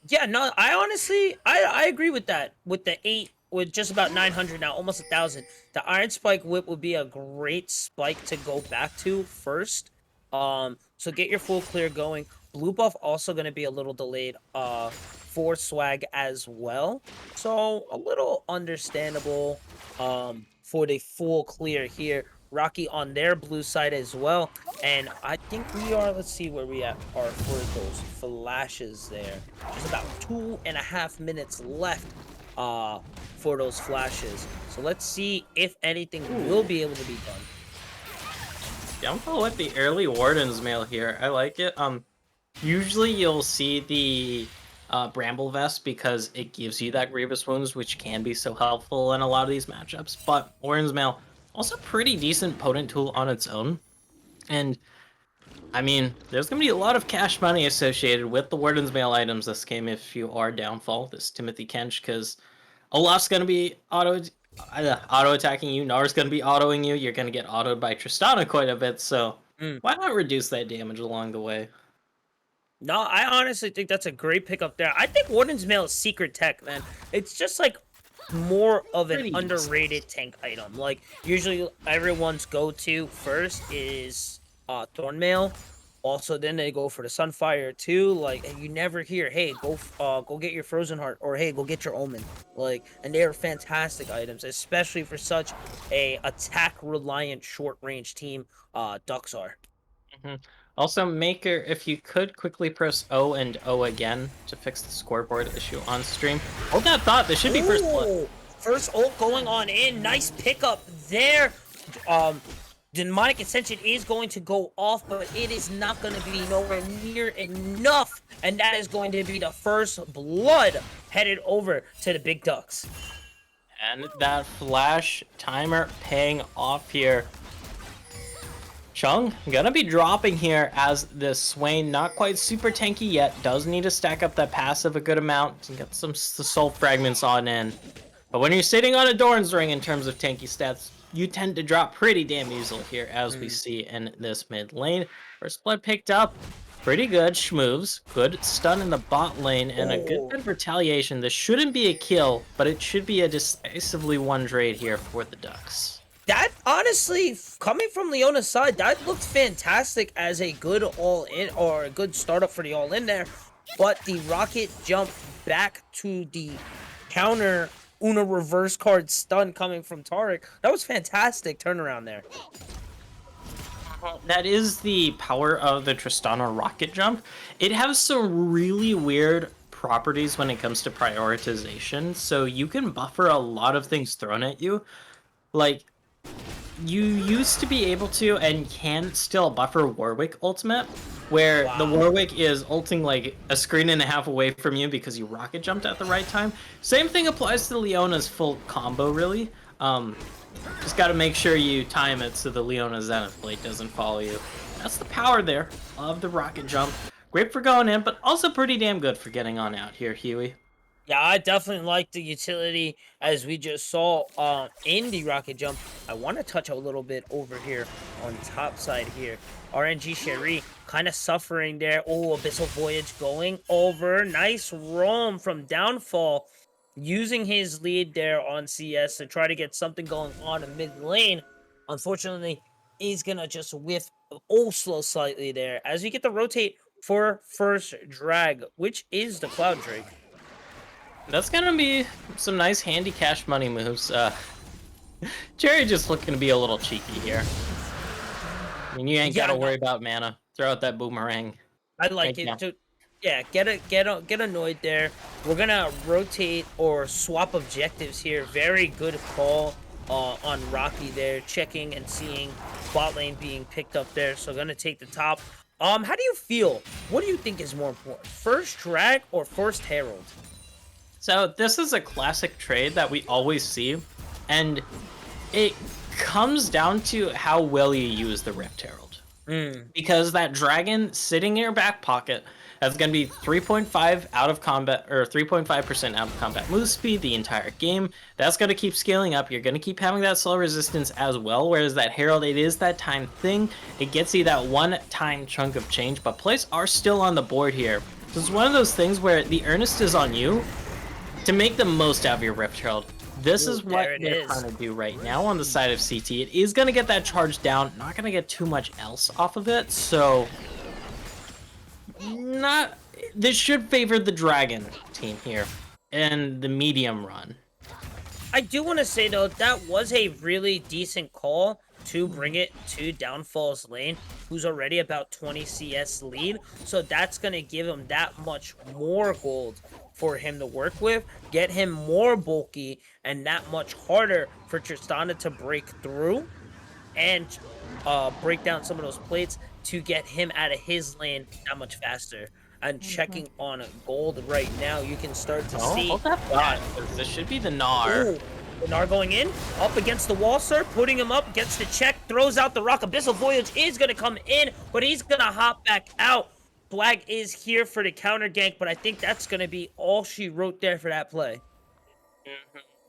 Yeah, no, I honestly, I agree with that. With the 8, with just about 900 now, almost 1,000. The Iron Spike Whip would be a great spike to go back to first. So get your full clear going. Blue buff also going to be a little delayed for Swag as well. So a little understandable for the full clear here. Rocky on their blue side as well. And I think we are, let's see where we are for those flashes there. There's about 2.5 minutes left for those flashes. So let's see if anything will be able to be done. Downfall with the early Warden's Mail here. I like it. Usually you'll see the Bramble Vest because it gives you that Grievous Wounds, which can be so helpful in a lot of these matchups. But Warden's Mail, also pretty decent potent tool on its own. And I mean, there's going to be a lot of cash money associated with the Warden's Mail items this game if you are Downfall, this Timothy Kench, because Olaf's going to be auto-attacking you, Nar's going to be autoing you, you're going to get autoed by Tristana quite a bit, so why not reduce that damage along the way? No, I honestly think that's a great pickup there. I think Warden's Mail is secret tech, man. It's just like more of an Pretty underrated tank item. Like usually everyone's go-to first is Thornmail. Also, then they go for the Sunfire too. Like, and you never hear, "Hey, go get your Frozen Heart," or "Hey, go get your Omen." Like, and they are fantastic items, especially for such a attack-reliant short-range team. Ducks are. Also, Maker, if you could quickly press O and O again to fix the scoreboard issue on stream. Hold that thought, this should be first blood. First ult going on in. Nice pickup there. Demonic Ascension is going to go off, but it is not going to be nowhere near enough. And that is going to be the first blood headed over to the Big Ducks. And that flash timer paying off here. Chung gonna be dropping here as this Swain, not quite super tanky yet, does need to stack up that passive a good amount and get some soul fragments on in. But when you're sitting on a Doran's Ring in terms of tanky stats, you tend to drop pretty damn easily here, as we see in this mid lane. First blood picked up, pretty good schmoves, good stun in the bot lane, and a good bit of retaliation. This shouldn't be a kill, but it should be a decisively won trade here for the Ducks. That, honestly, coming from Leona's side, that looked fantastic as a good all-in, or a good startup for the all-in there. But the rocket jump back to the counter Una reverse card stun coming from Taric, that was fantastic turnaround there. That is the power of the Tristana rocket jump. It has some really weird properties when it comes to prioritization, so you can buffer a lot of things thrown at you. Like, you used to be able to and can still buffer Warwick ultimate, where the Warwick is ulting like a screen and a half away from you because you rocket jumped at the right time. Same thing applies to Leona's full combo, really. Just got to make sure you time it so the Leona Zenith Blade doesn't follow you. That's the power there of the rocket jump. Great for going in, but also pretty damn good for getting on out here, Huey. Yeah, I definitely like the utility as we just saw in the rocket jump. I want to touch a little bit over here on top side here. RNG Sherry kind of suffering there. Oh, Abyssal Voyage going over. Nice roam from Downfall, using his lead there on CS to try to get something going on in mid lane. Unfortunately, he's going to just whiff oh slow slightly there as you get to rotate for first drag, which is the Cloud Drake. That's gonna be some nice handy cash money moves. Jerry just looking to be a little cheeky here. I mean, you ain't Yeah, gotta no. worry about mana. Throw out that boomerang. I like Yeah. it. To, yeah, get annoyed there. We're gonna rotate or swap objectives here. Very good call on Rocky there, checking and seeing bot lane being picked up there. So gonna take the top. How do you feel? What do you think is more important, first drag or first herald? So this is a classic trade that we always see, and it comes down to how well you use the Rift Herald. Because that dragon sitting in your back pocket, that's going to be 3.5 out of combat, or 3.5% out of combat move speed the entire game. That's going to keep scaling up. You're going to keep having that slow resistance as well, whereas that Herald, it is that time thing. It gets you that one-time chunk of change, but plays are still on the board here. So it's one of those things where the earnest is on you to make the most out of your Rift Herald. This is what they're trying to do right now on the side of CT. It is going to get that charge down, not going to get too much else off of it, so this should favor the Dragon team here and the medium run. I do want to say though, that was a really decent call to bring it to Downfall's lane, who's already about 20 CS lead, so that's going to give him that much more gold for him to work with, get him more bulky, and that much harder for Tristana to break through and break down some of those plates to get him out of his lane that much faster. And checking on gold right now, you can start to see hold that thought, because this should be the Gnar. Ooh, the Gnar going in, up against the wall, sir, putting him up, gets the check, throws out the rock. Abyssal Voyage is going to come in, but he's going to hop back out. Swag is here for the counter gank, but I think that's going to be all she wrote there for that play.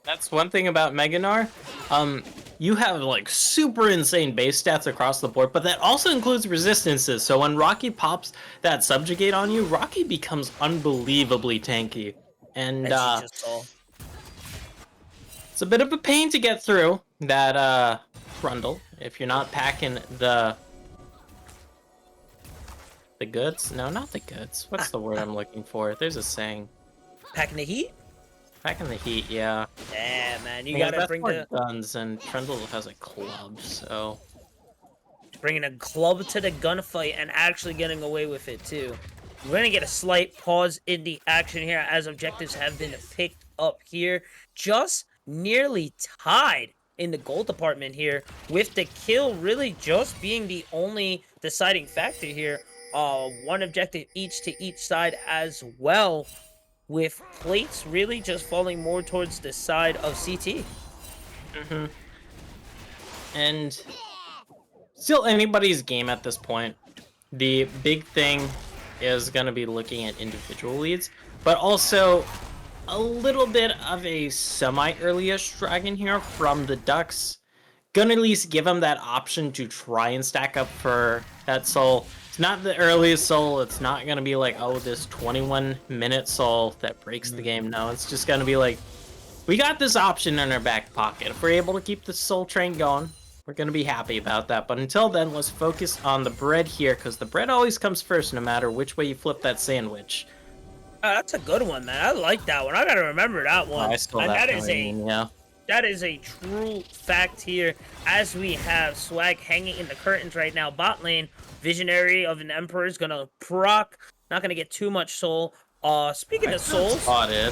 That's one thing about Mega Gnar. You have like super insane base stats across the board, but that also includes resistances. So when Rocky pops that subjugate on you, Rocky becomes unbelievably tanky. And it's a bit of a pain to get through that Trundle if you're not packing the goods. No, not the goods. What's the word I'm looking for? There's a saying. Packing the heat? Packing the heat, yeah. Yeah, man, you gotta bring the guns, and Trundle has a club, so bringing a club to the gunfight and actually getting away with it too. We're gonna get a slight pause in the action here as objectives have been picked up here, just nearly tied in the gold department here, with the kill really just being the only deciding factor here. One objective each to each side as well, with plates really just falling more towards the side of CT. And still anybody's game at this point. The big thing is going to be looking at individual leads, but also a little bit of a semi-early-ish dragon here from the Ducks. Gonna at least give him that option to try and stack up for that soul. It's not the earliest soul. It's not going to be like, oh, this 21-minute soul that breaks the game. No, it's just going to be like, we got this option in our back pocket. If we're able to keep the soul train going, we're going to be happy about that. But until then, let's focus on the bread here, because the bread always comes first no matter which way you flip that sandwich. That's a good one, man. I like that one. I got to remember that one. I stole that feeling, yeah. That is a true fact here, as we have Swag hanging in the curtains right now. Bot lane, Visionary of an Emperor is going to proc. Not going to get too much soul. Speaking of souls. Spotted.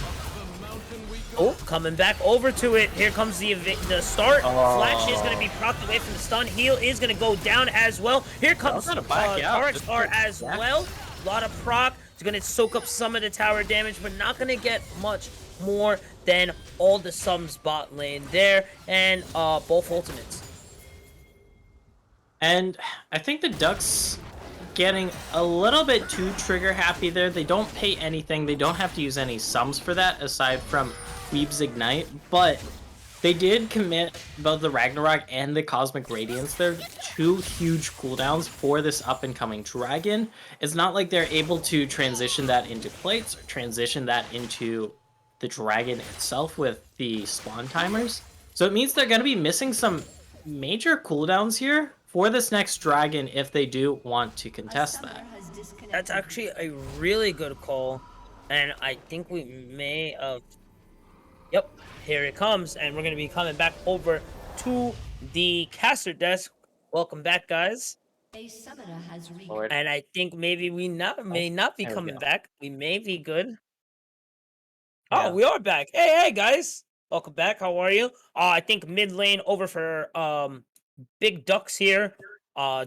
Oh, coming back over to it. Here comes the start. Flash is going to be procced away from the stun. Heal is going to go down as well. Here comes RXR as well. A lot of proc. It's going to soak up some of the tower damage, but not going to get much more than all the sums bot lane there, and both ultimates. And I think the Ducks getting a little bit too trigger happy there. They don't pay anything. They don't have to use any sums for that aside from Weeb's Ignite, but they did commit both the Ragnarok and the Cosmic Radiance. They're two huge cooldowns for this up-and-coming dragon. It's not like they're able to transition that into plates or transition that into the dragon itself with the spawn timers. So it means they're going to be missing some major cooldowns here for this next dragon if they do want to contest that. That's actually a really good call. And I think we may have... Yep, here it comes. And we're going to be coming back over to the caster desk. Welcome back, guys. Lord. And I think maybe we may not be there we coming go. back. We may be good. Yeah. Oh, we are back. Hey, guys. Welcome back. How are you? I think mid lane over for Big Ducks here.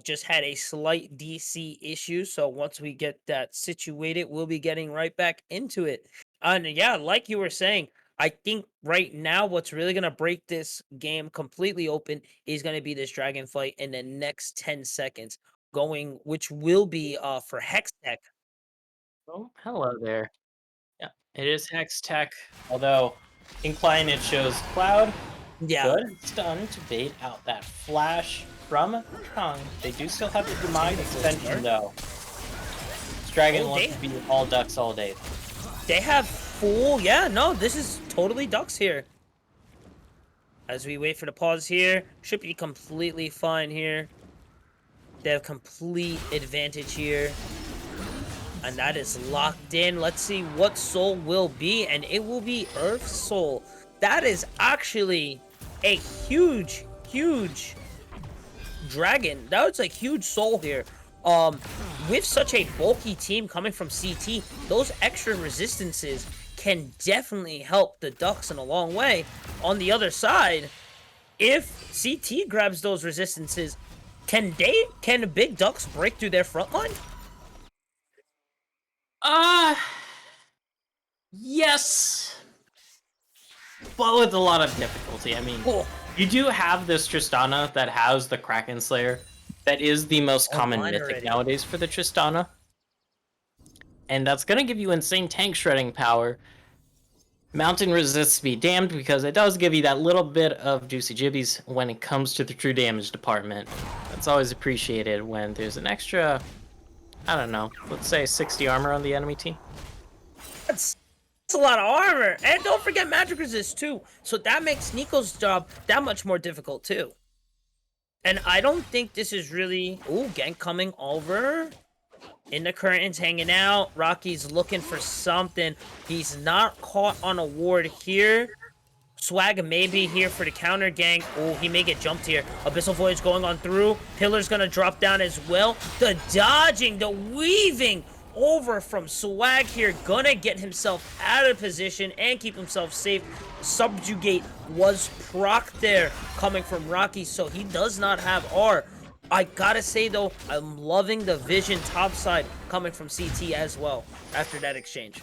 Just had a slight DC issue, so once we get that situated, we'll be getting right back into it. And yeah, like you were saying, I think right now what's really gonna break this game completely open is gonna be this dragon fight in the next 10 seconds, which will be for Hex Tech. Oh, hello there. Yeah, it is Hex Tech, although Incline it shows Cloud. Yeah. Good stun to bait out that flash from Chung. They do still have the Demise extension though. This dragon Oh, wants to be all ducks all day. They have full... Yeah, no, this is totally Ducks here. As we wait for the pause here, should be completely fine here. They have complete advantage here. And that is locked in. Let's see what soul will be, and it will be Earth Soul. That is actually a huge, huge dragon. That was a huge soul here. With such a bulky team coming from CT, those extra resistances can definitely help the Ducks in a long way. On the other side, if CT grabs those resistances, can the Big Ducks break through their front line? Yes, but with a lot of difficulty. I mean, Cool. you do have this Tristana that has the Kraken Slayer. That is the most common Online mythic already. nowadays for the Tristana. And that's going to give you insane tank shredding power. Mountain resists be damned because it does give you that little bit of juicy jibbies when it comes to the true damage department. That's always appreciated when there's an extra, I don't know, let's say 60 armor on the enemy team. That's a lot of armor. And don't forget magic resist too. So that makes Nico's job that much more difficult too. And I don't think this is really... Ooh, gank coming over. In the curtains, hanging out. Rocky's looking for something. He's not caught on a ward here. Swag may be here for the counter gank. Oh, he may get jumped here. Abyssal Voyage going on through. Pillar's gonna drop down as well. The dodging, the weaving over from Swag here. Gonna get himself out of position and keep himself safe. Subjugate was proc there coming from Rocky, so he does not have R. I gotta say though, I'm loving the vision topside coming from CT as well after that exchange.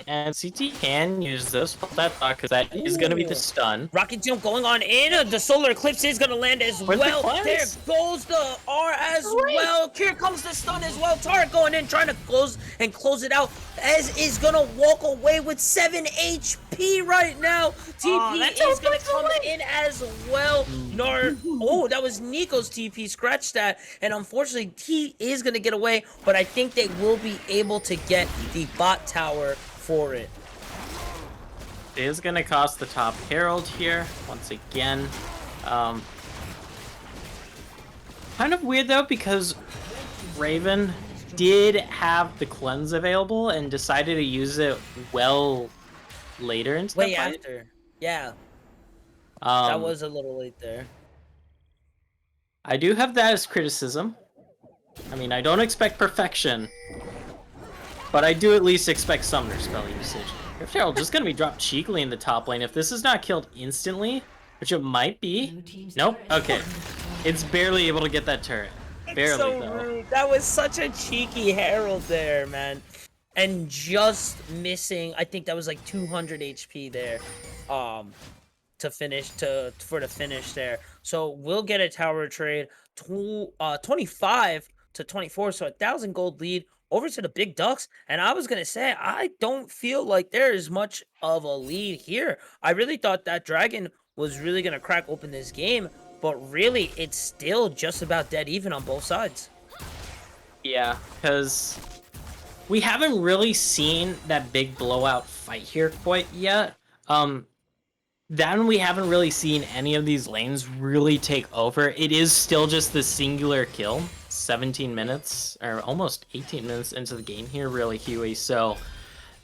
And CT can use this, that thought, because that is going to be the stun. Rocket jump going on in. The solar eclipse is going to land as Where's the well. cleanse? There goes the R as well. Here comes the stun as well. Tarek going in, trying to close it out. Ez is going to walk away with 7 HP right now. TP is going to come in as well. Oh, that was Nico's TP. Scratch that. And unfortunately, he is going to get away. But I think they will be able to get the bot tower for it. It is going to cost the top Herald here, once again. Kind of weird, though, because Raven did have the cleanse available and decided to use it well later into the Way fight. after. Yeah. That was a little late there. I do have that as criticism. I mean, I don't expect perfection, but I do at least expect Summoner spell usage. If Herald just gonna be dropped cheekily in the top lane, if this is not killed instantly, which it might be. Nope. Okay. It's barely able to get that turret. Barely, so though. rude. That was such a cheeky Herald there, man. And just missing, I think that was like 200 HP there. For the finish there. So we'll get a tower trade 25 to 24, so 1,000 gold lead over to the Big Ducks. And I was gonna say, I don't feel like there is much of a lead here. I really thought that dragon was really gonna crack open this game, but really it's still just about dead even on both sides. Yeah, because we haven't really seen that big blowout fight here quite yet. then we haven't really seen any of these lanes really take over. It is still just the singular kill. 17 minutes, or almost 18 minutes into the game here, really, Huey. So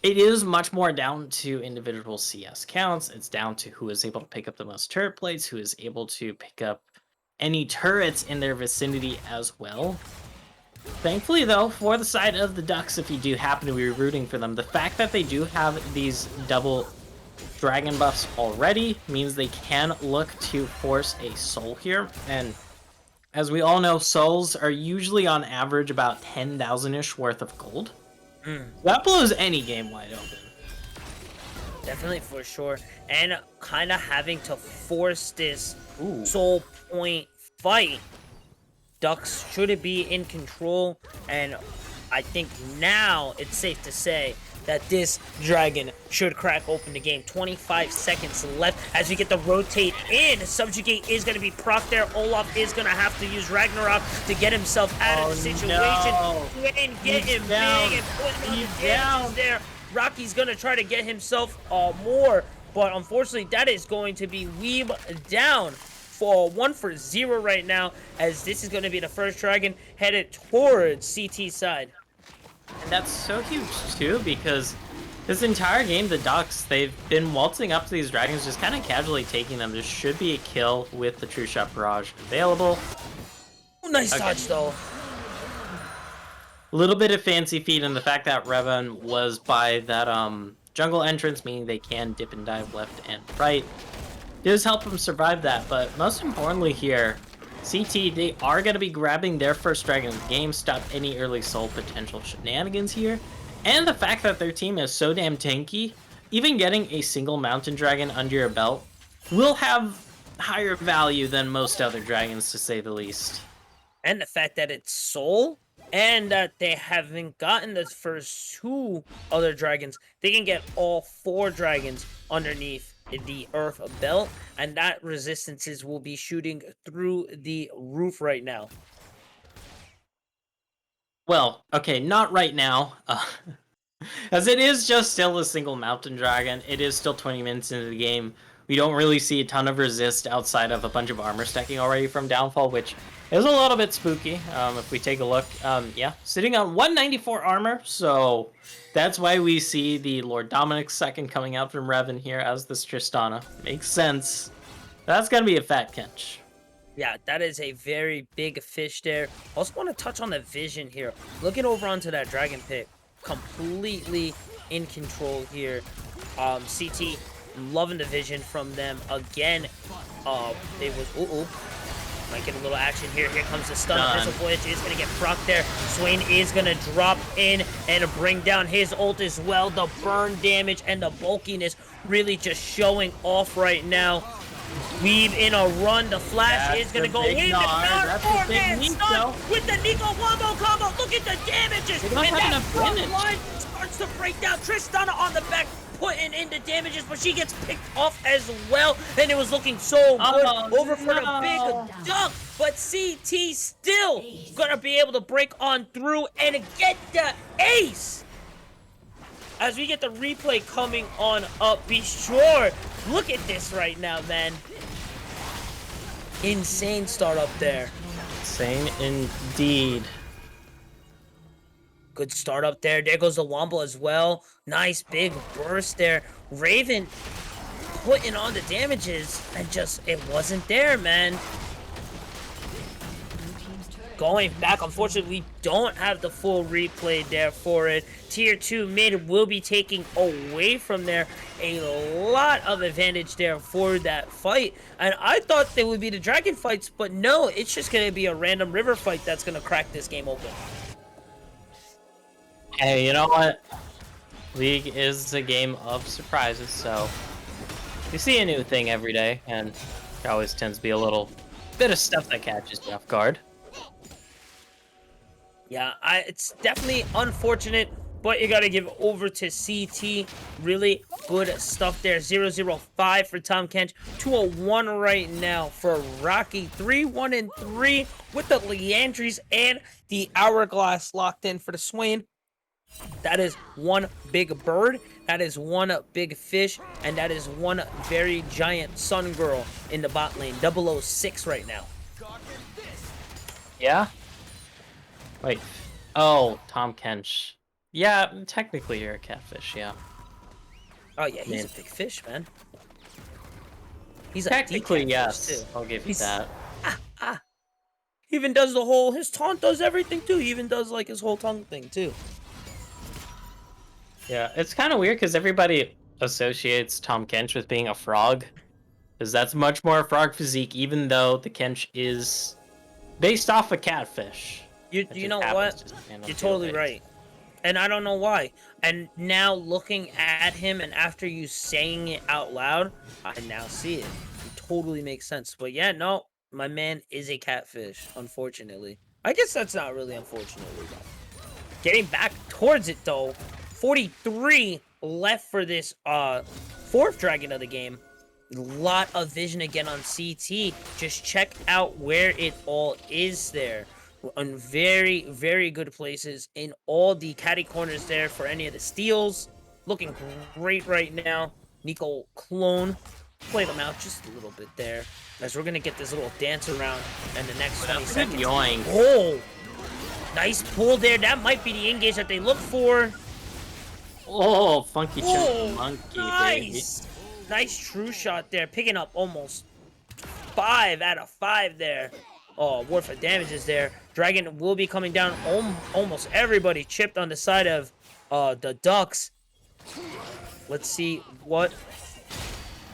it is much more down to individual CS counts. It's down to who is able to pick up the most turret plates, who is able to pick up any turrets in their vicinity as well. Thankfully, though, for the side of the Ducks, if you do happen to be rooting for them, the fact that they do have these double dragon buffs already means they can look to force a soul here. And as we all know, souls are usually on average about 10,000-ish worth of gold. That blows any game wide open. Definitely, for sure. And kind of having to force this Ooh. soul point fight. Ducks should be in control, and I think now it's safe to say that this dragon should crack open the game. 25 seconds left as we get the rotate in. Subjugate is going to be proc there. Olaf is going to have to use Ragnarok to get himself out of the situation. No. And get He's him down. big and putting on He's the damages there. Rocky's going to try to get himself more, but unfortunately that is going to be Weeb down for 1-0 right now, as this is going to be the first dragon headed towards CT side. And that's so huge, too, because this entire game, the Ducks, they've been waltzing up to these dragons, just kind of casually taking them. There should be a kill with the True Shot Barrage available. Oh, nice dodge, though. A little bit of fancy feet, and the fact that Revan was by that jungle entrance, meaning they can dip and dive left and right, does help them survive that. But most importantly here, CT, they are going to be grabbing their first dragon of the game, stop any early soul potential shenanigans here. And the fact that their team is so damn tanky, even getting a single mountain dragon under your belt will have higher value than most other dragons, to say the least. And the fact that it's soul, and that they haven't gotten the first 2 other dragons, they can get all 4 dragons underneath the earth belt, and that resistances will be shooting through the roof right now. Well, okay, not right now, as it is just still a single mountain dragon. It is still 20 minutes into the game. We don't really see a ton of resist outside of a bunch of armor stacking already from Downfall, which is a little bit spooky. If we take a look, yeah, sitting on 194 armor, so that's why we see the Lord Dominic's second coming out from Revan here as this Tristana. Makes sense. That's gonna be a fat catch. Yeah, that is a very big fish there. Also want to touch on the vision here. Looking over onto that dragon pit, completely in control here. CT loving the vision from them again. They was might get a little action here. Here comes the stun. Missile Voyage is going to get proc there. Swain is going to drop in and bring down his ult as well. The burn damage and the bulkiness really just showing off right now. Weave in a run. The flash is going to go in. The four-man stun with the Nico wombo combo. Look at the damages. And that front line starts to break down. Tristana on the back putting in the damages, but she gets picked off as well, and it was looking so good over for the big duck, but CT still gonna be able to break on through and get the ace. As we get the replay coming on up, be sure, look at this right now, man. Insane start up there. Insane indeed. Good start up there. There goes the Wombo as well. Nice big burst there. Raven putting on the damages, and just, it wasn't there, man. Going back, unfortunately, we don't have the full replay there for it. Tier 2 mid will be taking away from there a lot of advantage there for that fight. And I thought they would be the dragon fights, but no, it's just going to be a random river fight that's going to crack this game open. Hey, you know what? League is a game of surprises, so you see a new thing every day, and there always tends to be a little bit of stuff that catches you off guard. Yeah, it's definitely unfortunate, but you got to give over to CT. Really good stuff there. 0-0-5 for Tom Kench. 2-0-1 right now for Rocky. 3-1-3 with the Leandries and the Hourglass locked in for the Swain. That is one big bird. That is one big fish, and that is one very giant sun girl in the bot lane. 006 right now. Yeah? Wait. Oh, Tom Kench. Yeah, technically you're a catfish, yeah. Oh yeah, he's Man. a big fish, man. He's a Technically, decatfish, yes. too. I'll give you He's- that. He even does the whole, his taunt does everything too. He even does like his whole tongue thing too. Yeah, it's kind of weird because everybody associates Tom Kench with being a frog. Because that's much more a frog physique, even though the Kench is based off a catfish. You It you just know happens what? to stand on You're two totally legs. right. And I don't know why. And now looking at him and after you saying it out loud, I now see it. It totally makes sense. But yeah, no, my man is a catfish, unfortunately. I guess that's not really unfortunately though. Getting back towards it though, 43 left for this fourth dragon of the game. Lot of vision again on CT. Just check out where it all is there. On very, very good places in all the caddy corners there for any of the steals. Looking great right now. Nico clone. Play them out just a little bit there. As we're gonna get this little dance around in the next 20 Good seconds. yoink. Oh! Nice pull there. That might be the engage that they look for. Oh, funky Oh, chunky monkey, baby. nice! Nice true shot there. Picking up almost 5 out of 5 there. Oh, War for damages there. Dragon will be coming down. Almost everybody chipped on the side of the Ducks. Let's see what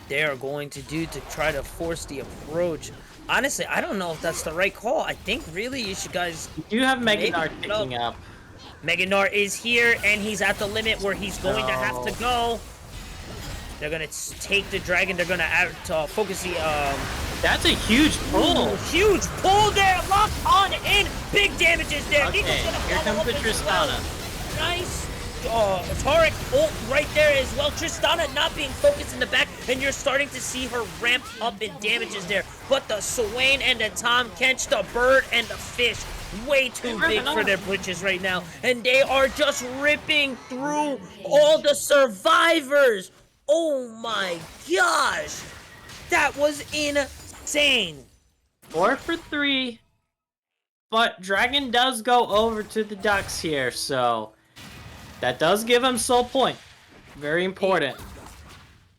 they are going to do to try to force the approach. Honestly, I don't know if that's the right call. I think really you should guys... You do have Maybe, Meganar no. picking up. Meganar is here, and he's at the limit where he's going to have to go. They're going to take the dragon. They're going to focus the... That's a huge pull. Ooh, huge pull there. Locked on in. Big damages there. Okay, Nico's gonna here follow comes the up as well. Tristana. Nice. Tarek ult right there as well. Tristana not being focused in the back, and you're starting to see her ramp up in damages there. But the Swain and the Tom Kench, the bird and the fish, way too big for their britches right now. And they are just ripping through all the survivors. Oh my gosh. That was insane. 4 for 3. But Dragon does go over to the Ducks here, so that does give him soul point. Very important.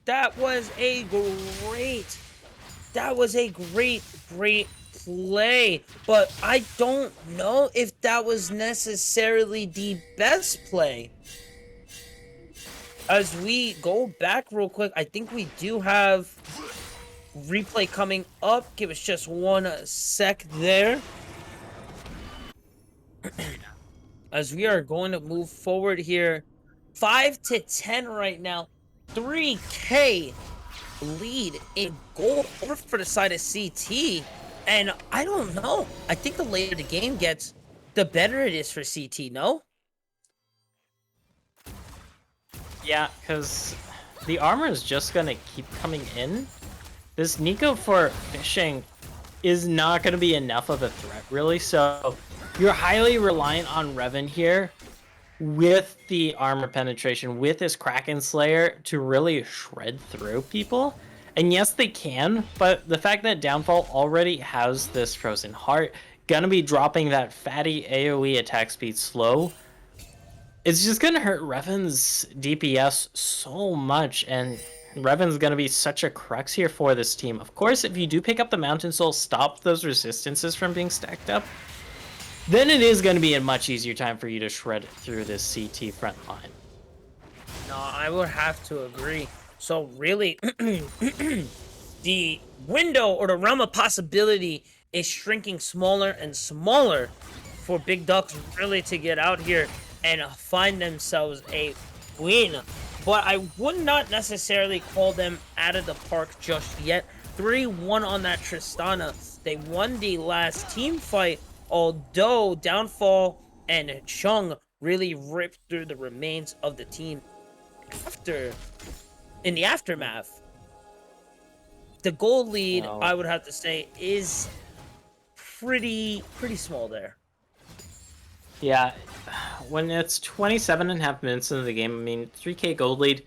That was a great play. But I don't know if that was necessarily the best play. As we go back real quick, I think we do have replay coming up. Give us just 1 sec there. As we are going to move forward here. 5 to 10 right now. 3K lead in gold over for the side of CT. And I don't know. I think the later the game gets, the better it is for CT, no? Yeah, because the armor is just going to keep coming in. This Nico for fishing is not going to be enough of a threat, really. So you're highly reliant on Revan here with the armor penetration, with his Kraken Slayer to really shred through people. And yes, they can, but the fact that Downfall already has this Frozen Heart, gonna be dropping that fatty AoE attack speed slow, it's just gonna hurt Revan's DPS so much, and Revan's gonna be such a crux here for this team. Of course, if you do pick up the Mountain Soul, stop those resistances from being stacked up, then it is gonna be a much easier time for you to shred through this CT front line. No, I would have to agree. So really, the window or the realm of possibility is shrinking smaller and smaller for Big Ducks really to get out here and find themselves a win. But I would not necessarily call them out of the park just yet. 3-1 on that Tristana. They won the last team fight, although Downfall and Chung really ripped through the remains of the team in the aftermath. The gold lead, No. I would have to say, is pretty small there. Yeah, when it's 27.5 minutes into the game, I mean, 3K gold lead,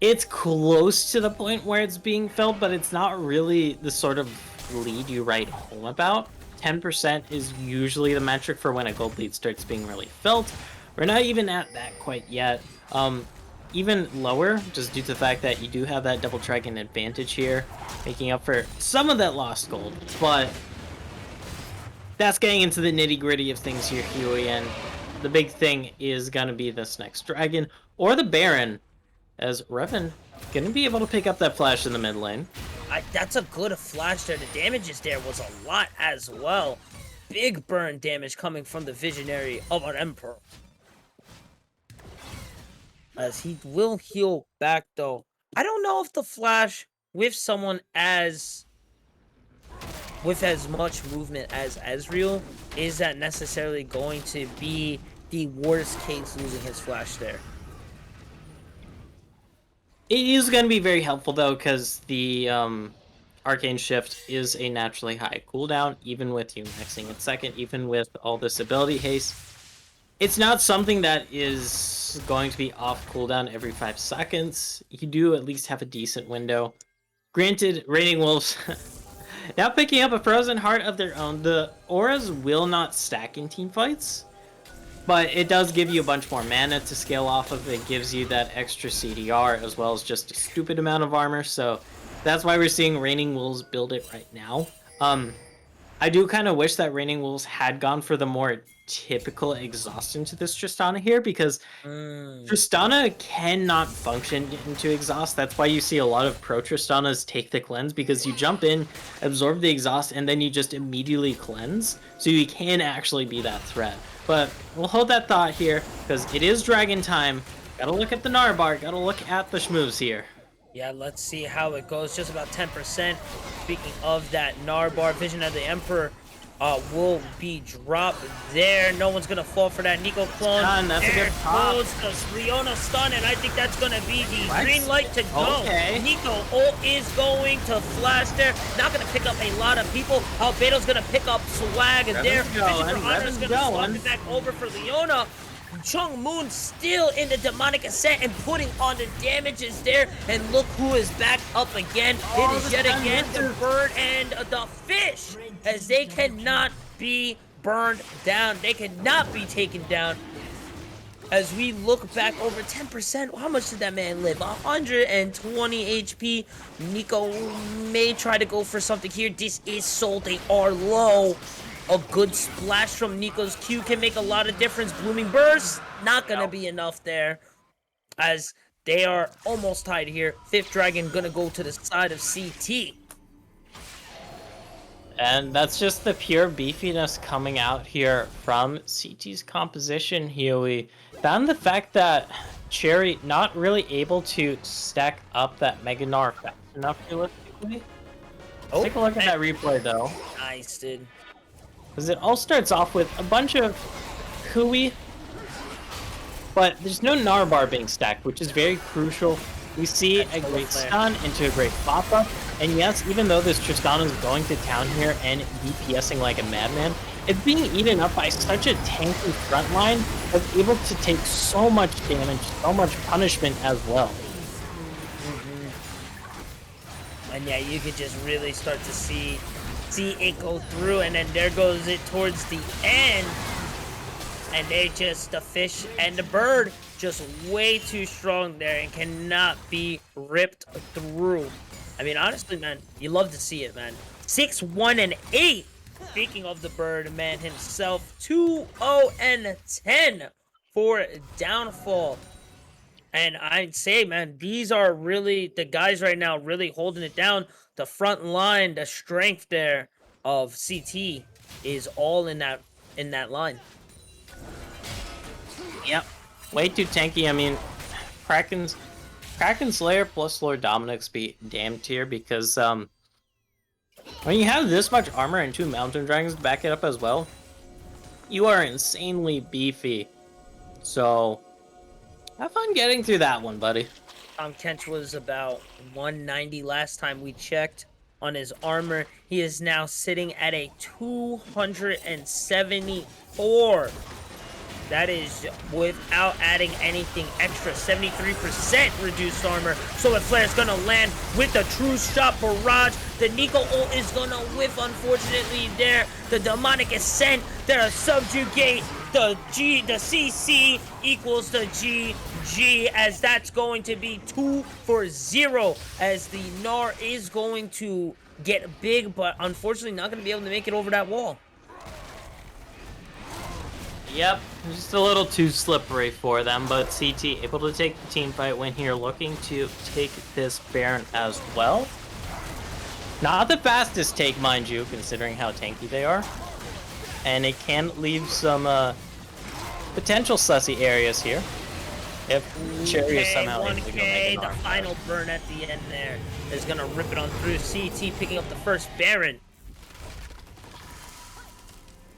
it's close to the point where it's being felt, but it's not really the sort of lead you write home about. 10% is usually the metric for when a gold lead starts being really felt. We're not even at that quite yet. Even lower, just due to the fact that you do have that double dragon advantage here, making up for some of that lost gold. But that's getting into the nitty-gritty of things here, Huey, and the big thing is going to be this next dragon, or the Baron, as Revan going to be able to pick up that flash in the mid lane. That's a good flash there. The damages there was a lot as well. Big burn damage coming from the Visionary of an Emperor. As he will heal back, though. I don't know if the flash with someone with as much movement as Ezreal, is that necessarily going to be the worst case losing his flash there? It is going to be very helpful, though, because the Arcane Shift is a naturally high cooldown, even with you maxing it second, even with all this ability haste. It's not something that is going to be off cooldown every 5 seconds. You do at least have a decent window. Granted, Raining Wolves now picking up a Frozen Heart of their own. The auras will not stack in teamfights, but it does give you a bunch more mana to scale off of. It gives you that extra CDR as well as just a stupid amount of armor, so that's why we're seeing Raining Wolves build it right now. I do kind of wish that Raining Wolves had gone for the more typical exhaust into this Tristana here, because Tristana cannot function into exhaust. That's why you see a lot of pro Tristanas take the cleanse, because you jump in, absorb the exhaust, and then you just immediately cleanse, so you can actually be that threat. But we'll hold that thought here, because it is dragon time. Gotta look at the Narbar, gotta look at the schmoves here. Yeah, let's see how it goes. Just about 10%. Speaking of that, Narbar, Vision of the Emperor, will be dropped there. No one's gonna fall for that Nico clone. Stun, that's a good pop. Goes the Leona stun, and I think that's gonna be the green light to go. Okay. Nico ult is going to flash there. Not gonna pick up a lot of people. Albeto's gonna pick up swag there. Vision for Honor is gonna swap it back over for Leona. Chung Moon still in the demonic ascent and putting on the damages there, and look who is back up again. It is yet again the bird and the fish, as they cannot be burned down. They cannot be taken down. As we look back, over 10%, how much did that man live? 120 HP. Nico may try to go for something here. This is Soul, they are low. A good splash from Nico's Q can make a lot of difference. Blooming Burst, not gonna be enough there, as they are almost tied here. Fifth Dragon gonna go to the side of CT. And that's just the pure beefiness coming out here from CT's composition, Huey. Found the fact that Cherry not really able to stack up that Mega Gnar fast enough realistically. Let's take a look at that replay, though. Nice, dude. Because it all starts off with a bunch of Hui, but there's no Narbar being stacked, which is very crucial. We see a great stun into a great pop-up, and yes, even though this Tristana is going to town here and DPSing like a madman, it's being eaten up by such a tanky front line that's able to take so much damage, so much punishment as well. And yeah, you could just really start to see it go through, and then there goes it towards the end, and the fish and the bird just way too strong there and cannot be ripped through. I mean, honestly, man, you love to see it, man. 6-1-8. Speaking of the bird man himself, 2-0-10 for downfall. And I'd say, man, these are really the guys right now really holding it down. The front line, the strength there of CT is all in that line. Yep. Way too tanky. I mean, Kraken Slayer plus Lord Dominic's be damn tier, because when you have this much armor and 2 Mountain Dragons to back it up as well, you are insanely beefy. So have fun getting through that one, buddy. Kench was about 190 last time we checked on his armor. He is now sitting at a 274. That is without adding anything extra. 73% reduced armor. Solar Flare is going to land with the True Shot Barrage. The Nico ult is going to whiff, unfortunately, there. The Demonic Ascent, there, Subjugate. The CC equals the GG, as that's going to be 2 for 0, as the Gnar is going to get big, but unfortunately not going to be able to make it over that wall. Yep, just a little too slippery for them, but CT able to take the team fight win here, looking to take this Baron as well. Not the fastest take, mind you, considering how tanky they are. And it can leave some potential sussy areas here. If Cherry is somehow able to go make an the final burn at the end there is going to rip it on through. CT picking up the first Baron.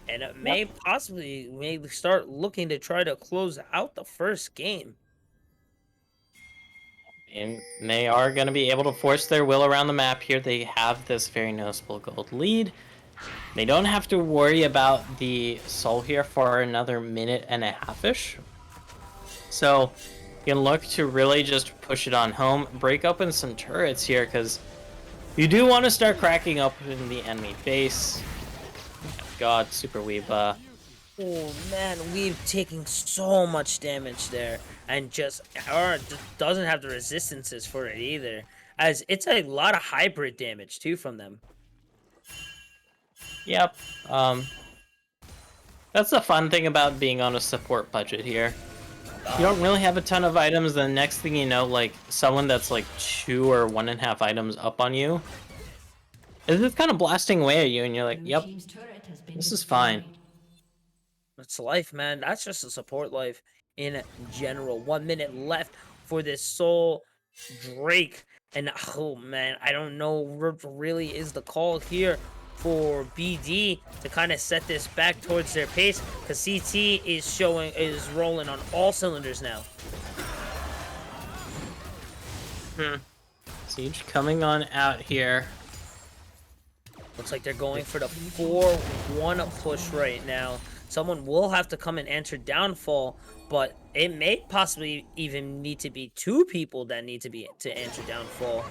And it may possibly start looking to try to close out the first game. And they are going to be able to force their will around the map here. They have this very noticeable gold lead. They don't have to worry about the soul here for another minute and a half-ish. So you can look to really just push it on home, break open some turrets here, because you do want to start cracking up in the enemy base. God, Super Weeb. Oh man, Weeb taking so much damage there, and just doesn't have the resistances for it either, as it's a lot of hybrid damage too from them. Yep. That's the fun thing about being on a support budget here. You don't really have a ton of items, the next thing you know, like, someone that's like 2 or 1.5 items up on you is just kind of blasting away at you, and you're like, yep, this is fine. It's life, man. That's just a support life in general. 1 minute left for this Soul Drake. And, oh, man, I don't know what really is the call here for BD to kind of set this back towards their pace, because CT is rolling on all cylinders now. Siege coming on out here. Looks like they're going for the 4-1 push right now. Someone will have to come and enter Downfall, but it may possibly even need to be 2 people that need to enter Downfall.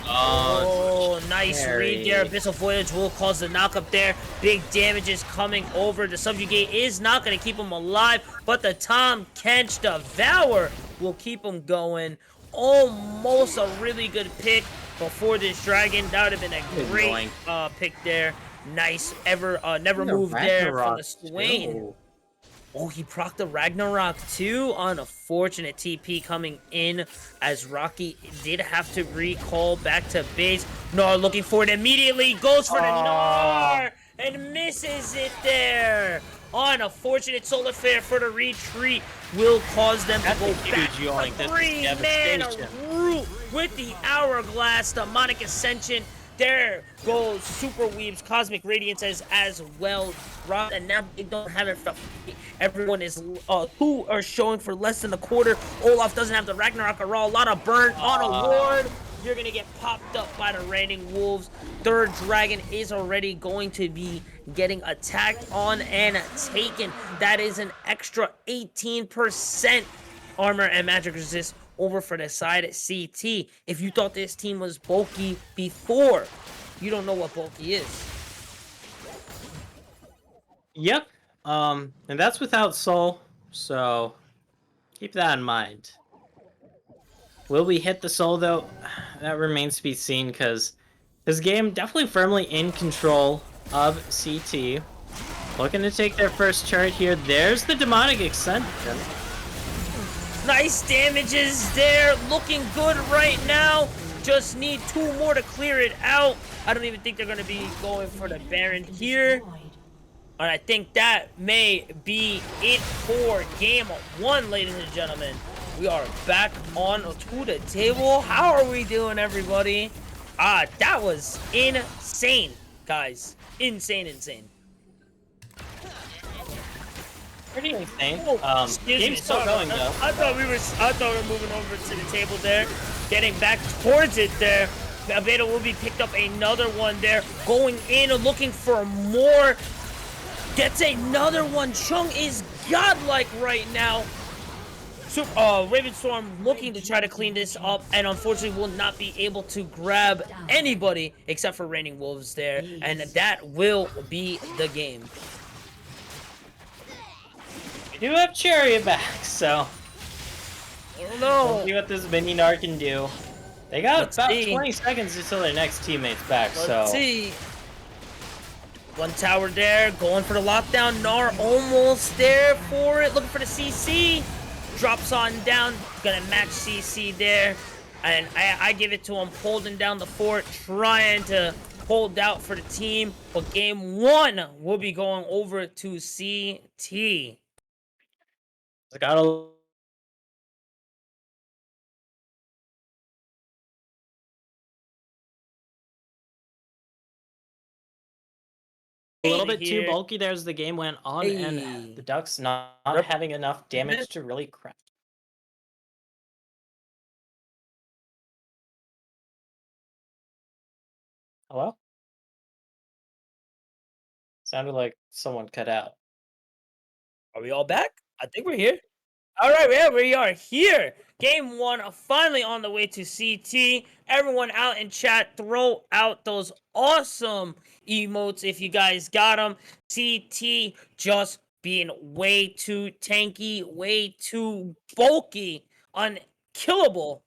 Oh, nice read there. Abyssal Voyage will cause the knock-up there. Big damage is coming over. The Subjugate is not going to keep him alive, but the Tahm Kench Devour will keep him going. Almost a really good pick before this Dragon. That would have been a great pick there. Nice. Never move there from the Swain. Oh, he procced the Ragnarok too. Unfortunate TP coming in, as Rocky did have to recall back to base. Gnar looking for it immediately. Goes for the Gnar and misses it there. Unfortunate Solar Flare for the retreat will cause them to go back. A 3-man root with the Hourglass. Demonic Ascension. There goes Super Weeb's Cosmic Radiance as well. And now they don't have it. Everyone is who are showing for less than a quarter. Olaf doesn't have the Ragnarok at all. A lot of burn on a ward. You're gonna get popped up by the Raining Wolves. Third Dragon is already going to be getting attacked on and taken. That is an extra 18% armor and magic resist over for the side at CT. If you thought this team was bulky before, you don't know what bulky is. Yep. And that's without Soul, so keep that in mind. Will we hit the Soul, though? That remains to be seen, because this game definitely firmly in control of CT. Looking to take their first turret here. There's the Demonic Ascension. Nice damages there. Looking good right now. Just need 2 more to clear it out. I don't even think they're going to be going for the Baron here. And I think that may be it for game 1, ladies and gentlemen. We are back on to the table. How are we doing, everybody? That was insane, guys. Insane. Pretty insane. Game's still going, though. I thought we were moving over to the table there, getting back towards it there. Aveda will be picked up another one there, going in and looking for more. Gets another one. Chung is godlike right now. So, Ravenstorm looking to try to clean this up, and unfortunately will not be able to grab anybody except for Raining Wolves there, and that will be the game. We do have Chariot back, so Oh no! let's see what this Mininar can do. They got Let's about see. 20 seconds until their next teammate's back, Let's so see. One tower there, going for the lockdown. Gnar almost there for it, looking for the CC. Drops on down, gonna match CC there. And I give it to him, holding down the fort, trying to hold out for the team. But game one will be going over to CT. I gotta a little bit too Here. bulky there as the game went on, Hey. and the Ducks not having enough damage to really crack. Hello? Sounded like someone cut out. Are we all back? I think we're here. All right, yeah, we are here. Game one finally on the way to CT. Everyone out in chat, throw out those awesome emotes if you guys got them. CT just being way too tanky, way too bulky, unkillable,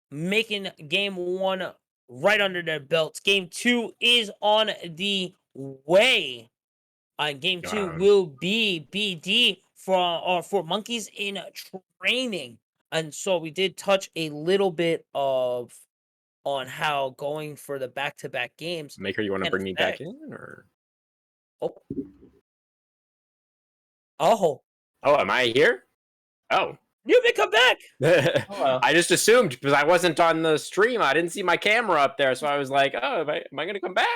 making game one right under their belts. Game two is on the way. Game two will be BD for monkeys in training, and so we did touch a little bit of on how going for the back-to-back games. Maker, you want to can bring me back affect- in, or? Oh, Oh, am I here? Oh. you may come back. Hello. I just assumed because I wasn't on the stream. I didn't see my camera up there, so I was like, "Oh, am I going to come back?"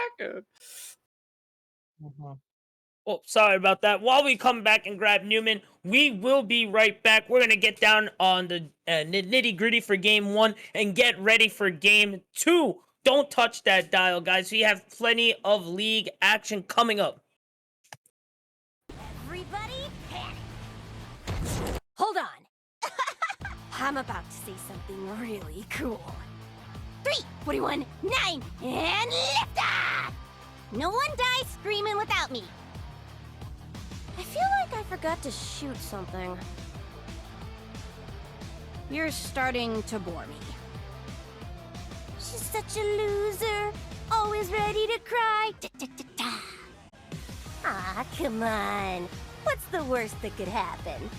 Oh, sorry about that. While we come back and grab Newman, we will be right back. We're going to get down on the nitty-gritty for game one and get ready for game two. Don't touch that dial, guys. We have plenty of league action coming up. Everybody panic. Hold on. I'm about to say something really cool. 3, 41, 9, and lift off! No one dies screaming without me. I feel like I forgot to shoot something. You're starting to bore me. She's such a loser, always ready to cry. Da-da-da-da. Aw, come on. What's the worst that could happen?